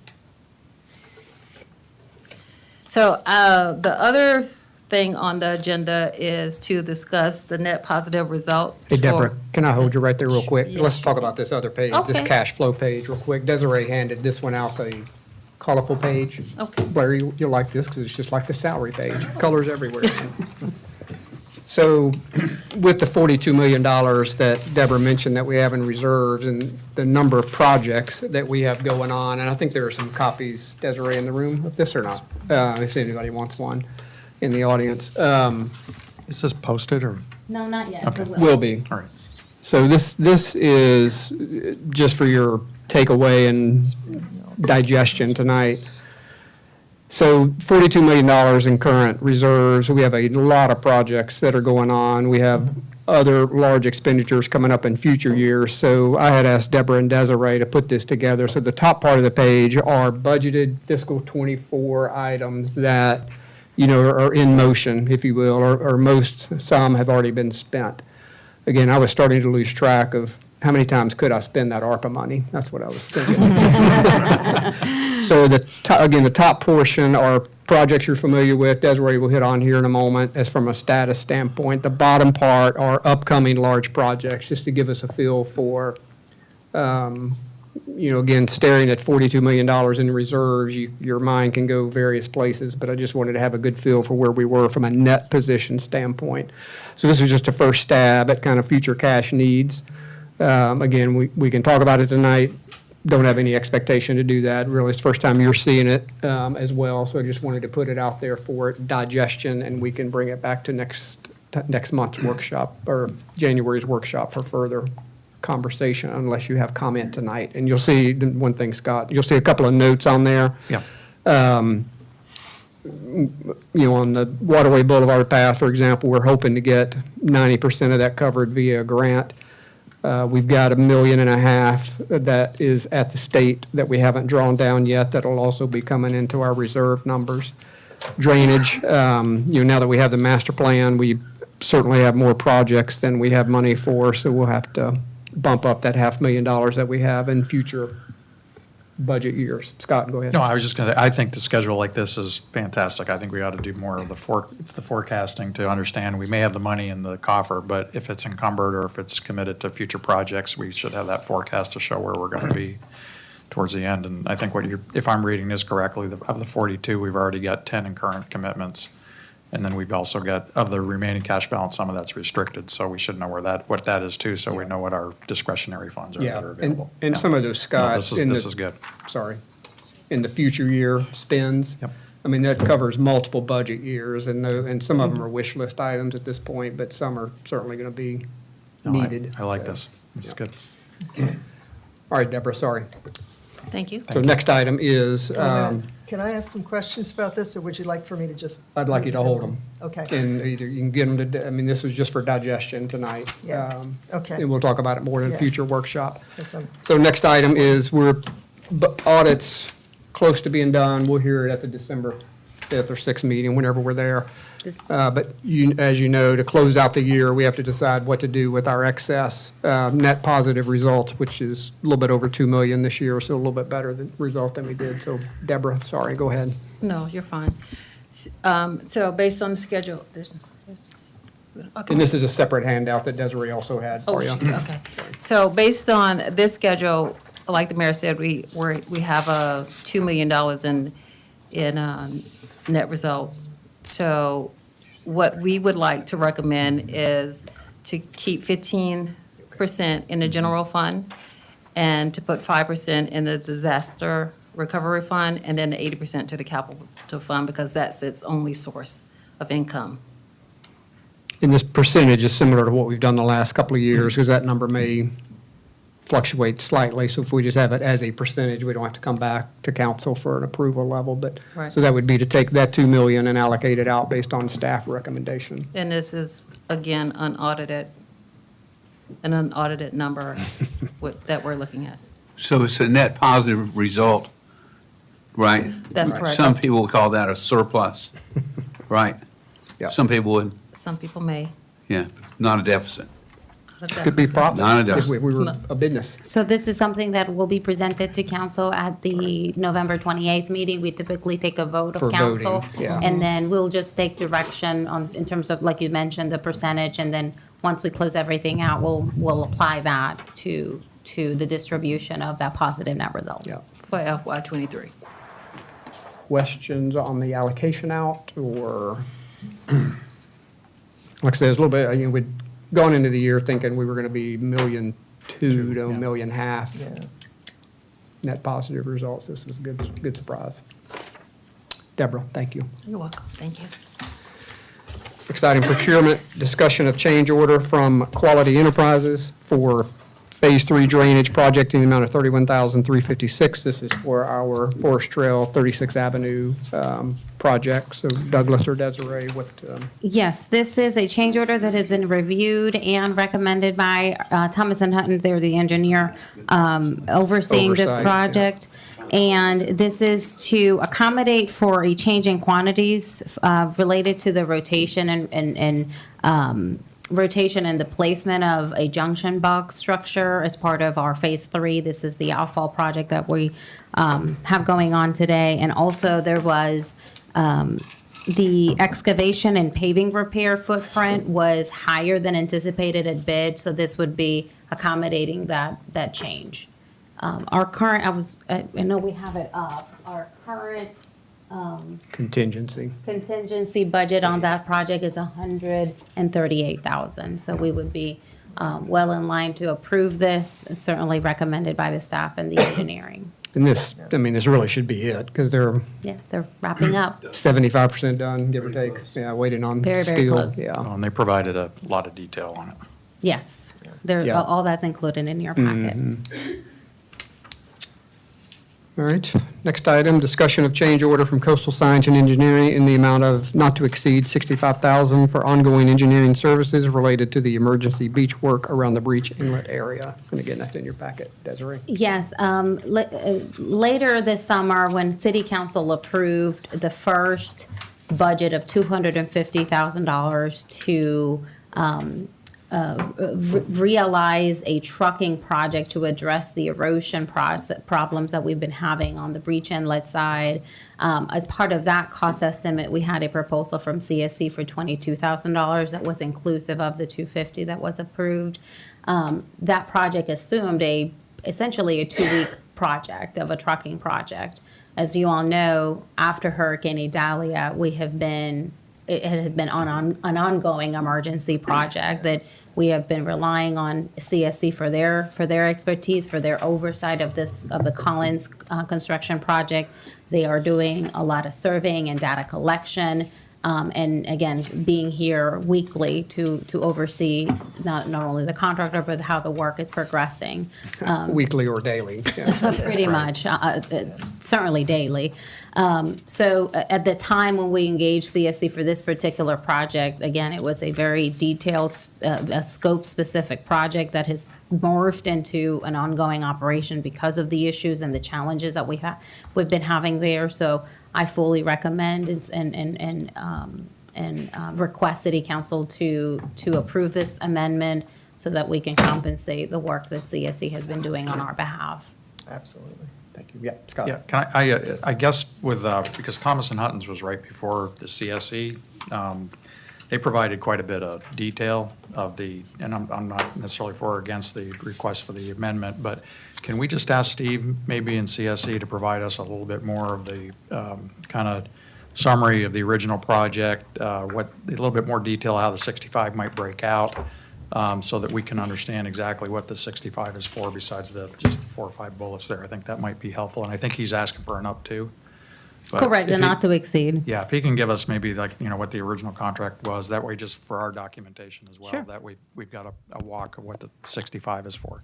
So the other thing on the agenda is to discuss the net positive result. Hey, Deborah, for- can I hold you right there real quick? Yes, Let's you talk can. about this other page, this Okay. cash flow page real quick. Desiree handed this one out, the colorful page. Okay. Blair, you'll like this because it's just like the salary page, colors everywhere. So with the $42 million that Deborah mentioned that we have in reserves and the number of projects that we have going on, and I think there are some copies, Desiree, in the room of this or not, if anybody wants one in the audience. Is this posted or? No, not yet. Okay. Will be. All right. So this is just for your takeaway and digestion tonight. So $42 million in current reserves. We have a lot of projects that are going on. We have other large expenditures coming up in future years. So I had asked Deborah and Desiree to put this together. So the top part of the page are budgeted fiscal '24 items that, you know, are in motion, if you will, or some have already been spent. Again, I was starting to lose track of how many times could I spend that ARPA money? That's what I was thinking. So again, the top portion are projects you're familiar with. Desiree will hit on here in a moment as from a status standpoint. The bottom part are upcoming large projects, just to give us a feel for, you know, again, staring at $42 million in reserves, your mind can go various places, but I just wanted to have a good feel for where we were from a net position standpoint. So this was just a first stab at kind of future cash needs. Again, we can talk about it tonight. Don't have any expectation to do that. Really, it's the first time you're seeing it as well, so I just wanted to put it out there for digestion, and we can bring it back to next month's workshop, or January's workshop for further conversation, unless you have comment tonight. And you'll see, one thing, Scott, you'll see a couple of notes on there. Yeah. You know, on the Waterway Boulevard path, for example, we're hoping to get 90% of that covered via a grant. We've got $1.5 million that is at the state that we haven't drawn down yet, that'll also be coming into our reserve numbers. Drainage, you know, now that we have the master plan, we certainly have more projects than we have money for, so we'll have to bump up that $500,000 that we have in future budget years. Scott, go ahead. No, I was just gonna, I think the schedule like this is fantastic. I think we ought to do more of the forecasting to understand. We may have the money in the coffer, but if it's encumbered or if it's committed to future projects, we should have that forecast to show where we're gonna be towards the end. And I think if I'm reading this correctly, of the 42, we've already got 10 in current commitments. And then we've also got, of the remaining cash balance, some of that's restricted, so we should know what that is too, so we know what our discretionary funds are that Yeah, are available. and Yeah. some of those, Scott. No, this is good. Sorry, in the future year spends. Yep. I mean, that covers multiple budget years, and some of them are wish list items at this point, but some are certainly going to be No, needed. I like So, this. This is yeah. good. All right, Deborah, sorry. Thank you. So next item is, Can I ask some questions about this, or would you like for me to just? I'd like you to hold them. Okay. And either you can get them to, I mean, this is just for digestion tonight. Yeah. Okay. And we'll talk about it more in a Yeah. future workshop. Yes, I'm- So next item is audits close to being done. We'll hear it at the December 5th or 6th meeting, whenever we're there. But as you know, to close out the year, we have to decide what to do with our excess net positive results, which is a little bit over 2 million this year, so a little bit better result than we did. So Deborah, sorry, go ahead. No, you're fine. So based on the schedule, okay. And this is a separate handout that Desiree also had Oh, for you. okay. So based on this schedule, like the mayor said, we have $2 million in net result. So what we would like to recommend is to keep 15% in the general fund and to put 5% in the disaster recovery fund, and then 80% to the capital fund, because that's its only source of income. And this percentage is similar to what we've done the last couple of years, because that number may fluctuate slightly, so if we just have it as a percentage, we don't have to come back to council for an approval level, but, Right. so that would be to take that 2 million and allocate it out based on staff recommendation. And this is, again, an unaudited number that we're looking at. So it's a net positive result, right? That's correct. Some people would call that a surplus, right? Yeah. Some people would, Some people may. yeah, not a deficit. Could be profit Not a if we deficit. were a business. So this is something that will be presented to council at the November 28th meeting. We typically take a vote For of council. voting, yeah. And then we'll just take direction on, in terms of, like you mentioned, the percentage. And then once we close everything out, we'll apply that to the distribution of that positive net result. Yeah. For FY '23. Questions on the allocation out, or, like I said, it's a little bit, we'd gone into the year thinking we were gonna be $1.2 million to $1.5 million net positive results. This was a good surprise. Deborah, thank you. You're welcome. Thank you. Exciting procurement, discussion of change order from Quality Enterprises for Phase 3 drainage project in the amount of $31,356. This is for our Forest Trail 36th Avenue project. So Douglas or Desiree, what? Yes, this is a change order that has been reviewed and recommended by Thomas and Hutton. They're the engineer overseeing this Oversight, yeah. project. And this is to accommodate for a change in quantities related to the rotation and rotation and the placement of a junction box structure as part of our Phase 3. This is the outfall project that we have going on today. And also there was the excavation and paving repair footprint was higher than anticipated at bid, so this would be accommodating that change. Our current, I know we have it up, our current Contingency. contingency budget on that project is $138,000. So we would be well in line to approve this, certainly recommended by the staff and the engineering. And this, this really should be it, because they're Yeah, they're wrapping up. 75% done, give or take. Yeah, waiting on Very, steel. very close. Yeah. And they provided a lot of detail on it. Yes, Yeah. all that's included in your packet. All right, next item, discussion of change order from Coastal Science and Engineering in the amount of not to exceed $65,000 for ongoing engineering services related to the emergency beach work around the breach inlet area. And again, that's in your packet, Desiree. Yes, later this summer, when city council approved the first budget of $250,000 to realize a trucking project to address the erosion problems that we've been having on the breach inlet side. As part of that cost estimate, we had a proposal from CSC for $22,000 that was inclusive of the $250,000 that was approved. That project assumed essentially a 2-week project of a trucking project. As you all know, after Hurricane Idalia, it has been on an ongoing emergency project that we have been relying on CSC for their expertise, for their oversight of the Collins construction project. They are doing a lot of surveying and data collection, and again, being here weekly to oversee not only the contractor, but how the work is progressing. Weekly or daily. Pretty much, certainly daily. So at the time when we engaged CSC for this particular project, again, it was a very detailed, scope-specific project that has morphed into an ongoing operation because of the issues and the challenges that we've been having there. So I fully recommend and request City Council to approve this amendment so that we can compensate the work that CSC has been doing on our behalf. Absolutely. Thank you. Yeah, Scott. Yeah, can I guess with, because Thomas and Hutton's was right before the CSE, they provided quite a bit of detail of and I'm not necessarily for or against the request for the amendment, but can we just ask Steve, maybe in CSE, to provide us a little bit more of the kind of summary of the original project, a little bit more detail how the 65 might break out, so that we can understand exactly what the 65 is for besides just the 4 or 5 bullets there. I think that might be helpful, and I think he's asking for an up to. But Correct, if and he- not to exceed. Yeah, if he can give us maybe what the original contract was, that way just for our documentation as well. Sure. That way we've got a walk of what the 65 is for.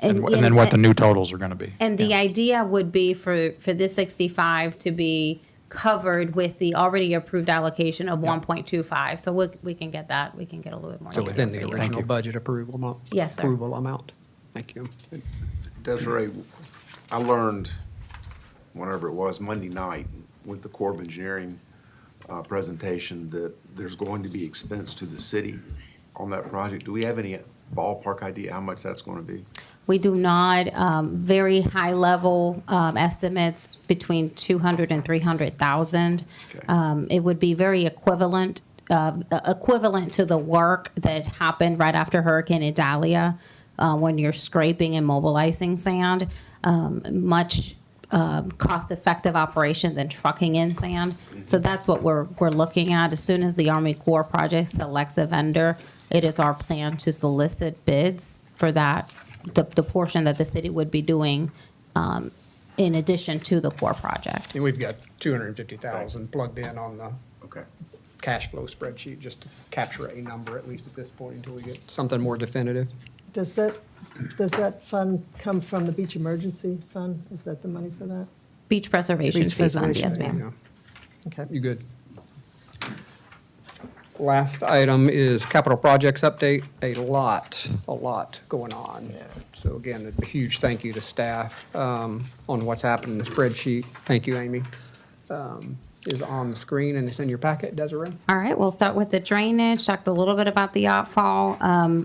And then what the new totals are gonna be. And the idea would be for this 65 to be covered with the already approved allocation of 1.25. So we can get that, we can get a little bit more. So within the detail for you. original budget approval amount? Yes, sir. Approval amount. Thank you. Desiree, I learned, whenever it was, Monday night, with the Corps of Engineering presentation, that there's going to be expense to the city on that project. Do we have any ballpark idea how much that's going to be? We do not, very high level estimates between 200 and 300,000. It would be very equivalent to the work that happened right after Hurricane Idalia, when you're scraping and mobilizing sand. Much cost-effective operation than trucking in sand. So that's what we're looking at. As soon as the Army Corps project selects a vendor, it is our plan to solicit bids for that, the portion that the city would be doing in addition to the Corps project. And we've got 250,000 plugged in on the Okay. cash flow spreadsheet, just to capture a number, at least at this point, until we get something more definitive. Does that fund come from the beach emergency fund? Is that the money for that? Beach preservation Beach fee fund, preservation, yes, ma'am. Yeah. Okay. You good? Last item is capital projects update. A lot going on. So again, a huge thank you to staff on what's happened in the spreadsheet. Thank you, Amy. Is on the screen and it's in your packet, Desiree. All right, we'll start with the drainage, talked a little bit about the outfall.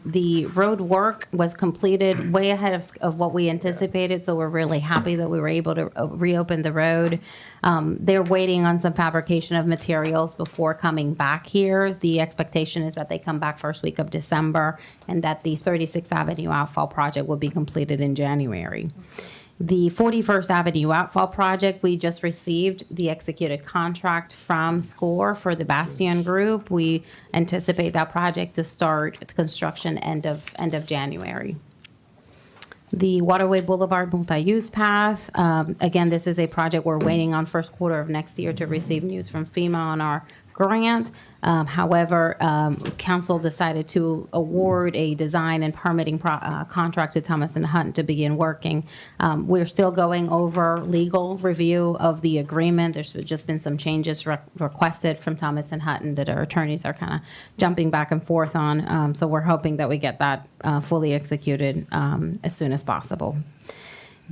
The road work was completed way ahead of what we anticipated, so we're really happy that we were able to reopen the road. They're waiting on some fabrication of materials before coming back here. The expectation is that they come back first week of December and that the 36th Avenue outfall project will be completed in January. The 41st Avenue outfall project, we just received the executed contract from SCORE for the Bastion Group. We anticipate that project to start construction end of January. The Waterway Boulevard multi-use path, again, this is a project we're waiting on first quarter of next year to receive news from FEMA on our grant. However, council decided to award a design and permitting contract to Thomas and Hunt to begin working. We're still going over legal review of the agreement. There's just been some changes requested from Thomas and Hutton that our attorneys are kind of jumping back and forth on. So we're hoping that we get that fully executed as soon as possible.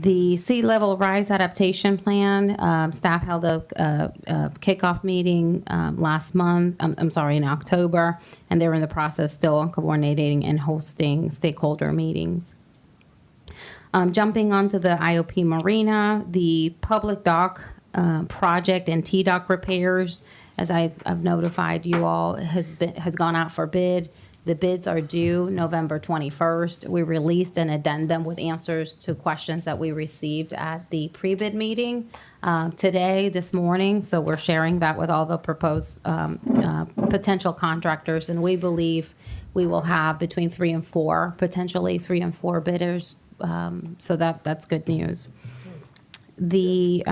The sea level rise adaptation plan, staff held a kickoff meeting last month, in October, and they're in the process still on coordinating and hosting stakeholder meetings. Jumping onto the IOP Marina, the public dock project and T-dock repairs, as I've notified you all, has gone out for bid. The bids are due November 21st. We released an addendum with answers to questions that we received at the pre-bid meeting this morning. So we're sharing that with all the proposed potential contractors. And we believe we will have between potentially three and four bidders. So that's good news. The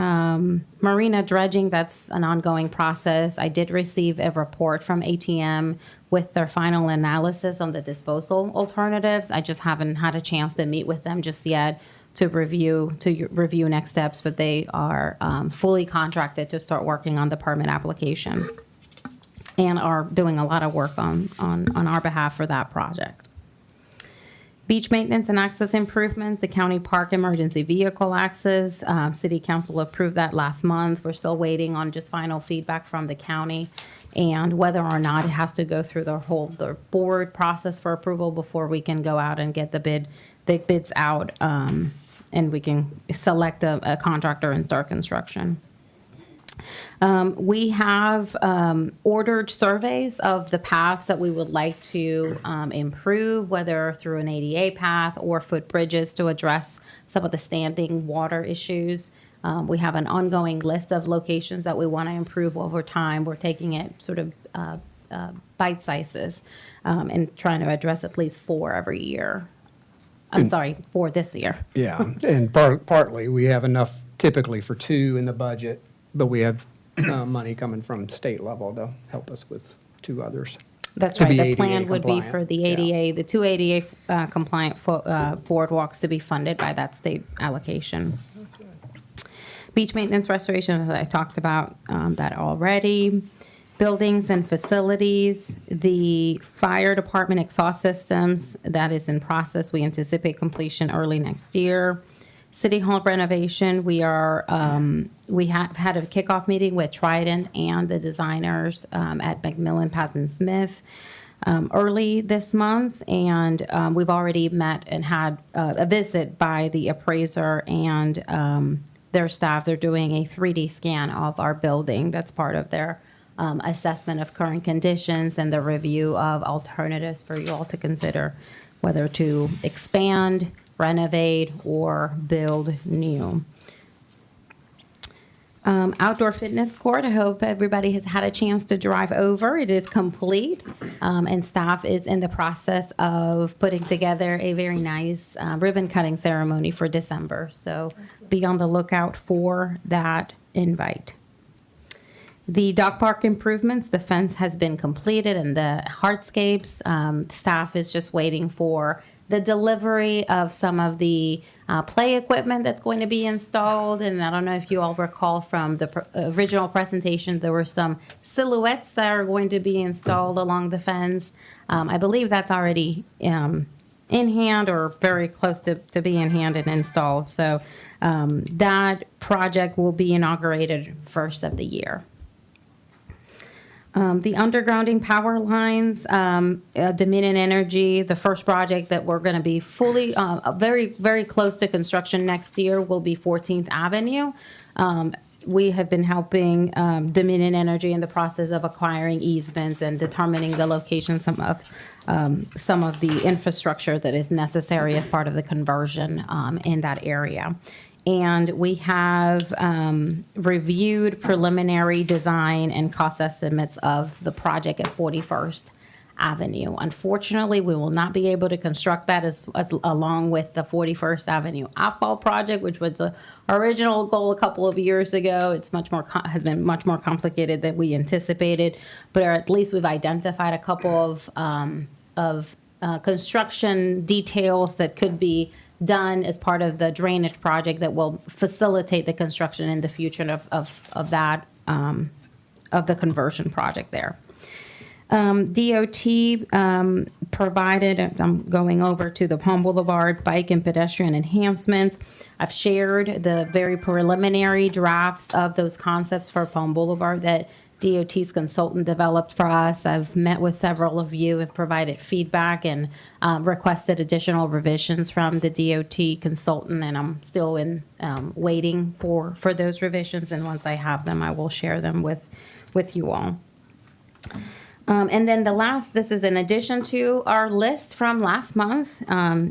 marina dredging, that's an ongoing process. I did receive a report from ATM with their final analysis on the disposal alternatives. I just haven't had a chance to meet with them just yet to review next steps, but they are fully contracted to start working on the permit application and are doing a lot of work on our behalf for that project. Beach maintenance and access improvements, the county park emergency vehicle access. City council approved that last month. We're still waiting on just final feedback from the county and whether or not it has to go through the board process for approval before we can go out and get the bids out and we can select a contractor and start construction. We have ordered surveys of the paths that we would like to improve, whether through an ADA path or footbridges to address some of the standing water issues. We have an ongoing list of locations that we want to improve over time. We're taking it sort of bite sizes and trying to address at least 4 every year. For this year. Yeah, and partly, we have enough typically for 2 in the budget, but we have money coming from state level to help us with 2 others. That's To right. be The ADA plan would be compliant. for the Yeah. ADA, the two ADA compliant boardwalks to be funded by that state allocation. Beach maintenance restoration, I talked about that already. Buildings and facilities, the fire department exhaust systems, that is in process. We anticipate completion early next year. City Hall renovation, we have had a kickoff meeting with Trident and the designers at McMillan, Paz & Smith early this month, and we've already met and had a visit by the appraiser and their staff. They're doing a 3D scan of our building. That's part of their assessment of current conditions and the review of alternatives for you all to consider, whether to expand, renovate, or build new. Outdoor fitness court, I hope everybody has had a chance to drive over. It is complete, and staff is in the process of putting together a very nice ribbon cutting ceremony for December. So be on the lookout for that invite. The dog park improvements, the fence has been completed and the hardscapes. Staff is just waiting for the delivery of some of the play equipment that's going to be installed. And I don't know if you all recall from the original presentation, there were some silhouettes that are going to be installed along the fence. I believe that's already in hand or very close to being in hand and installed. So that project will be inaugurated first of the year. The undergrounding power lines, Dominion Energy, the first project that we're going to be fully, very, very close to construction next year will be 14th Avenue. We have been helping Dominion Energy in the process of acquiring easements and determining the location, some of the infrastructure that is necessary as part of the conversion in that area. And we have reviewed preliminary design and cost estimates of the project at 41st Avenue. Unfortunately, we will not be able to construct that as along with the 41st Avenue asphalt project, which was the original goal a couple of years ago. It's has been much more complicated than we anticipated, but at least we've identified a couple of construction details that could be done as part of the drainage project that will facilitate the construction in the future of the conversion project there. DOT provided, I'm going over to the Palm Boulevard bike and pedestrian enhancements. I've shared the very preliminary drafts of those concepts for Palm Boulevard that DOT's consultant developed for us. I've met with several of you and provided feedback and requested additional revisions from the DOT consultant, and I'm still waiting for those revisions, and once I have them, I will share them with you all. And then this is in addition to our list from last month.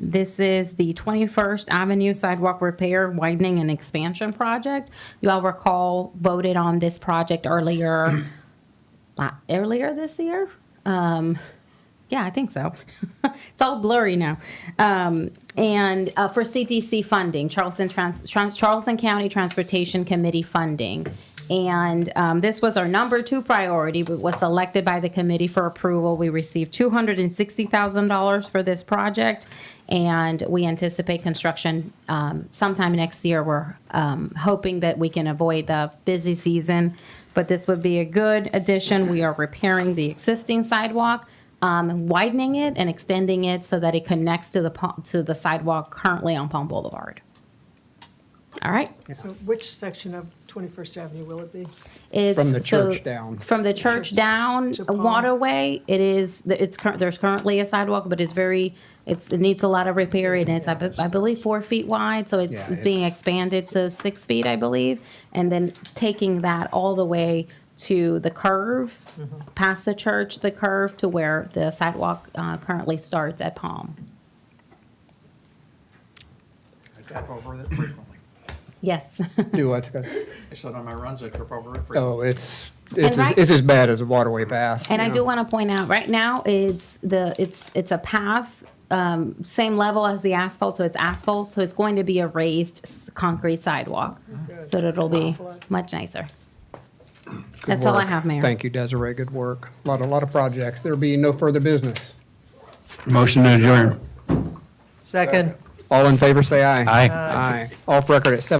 This is the 21st Avenue Sidewalk Repair, Widening, and Expansion Project. You all recall voted on this project earlier this year? Yeah, I think so. It's all blurry now. And for CTC funding, Charleston County Transportation Committee funding. And this was our number 2 priority, but was selected by the committee for approval. We received $260,000 for this project, and we anticipate construction sometime next year. We're hoping that we can avoid the busy season, but this would be a good addition. We are repairing the existing sidewalk, widening it and extending it so that it connects to the sidewalk currently on Palm Boulevard. All right. So which section of 21st Avenue will it be? It's From the church down. From the church down To Palm. waterway, there's currently a sidewalk, but it needs a lot of repair, and it's, I believe, 4 feet wide, so it's being expanded to 6 feet, I believe, and then taking that all the way to the curve, past the church, the curve to where the sidewalk currently starts at Palm. I trip over it frequently. Yes. Do what, Scott? I said on my runs, I trip over it frequently. Oh, it's right- as bad as a waterway pass. And I do want to point out, right now, it's a path, same level as the asphalt, so it's asphalt, so it's going to be a raised concrete sidewalk. So it'll be much nicer. That's all I work. have, Mayor. Thank you, Desiree, good work. A lot of projects. There being no further business. Motion to adjourn. Second. All in favor, say aye. Aye. Aye. Off record at 7.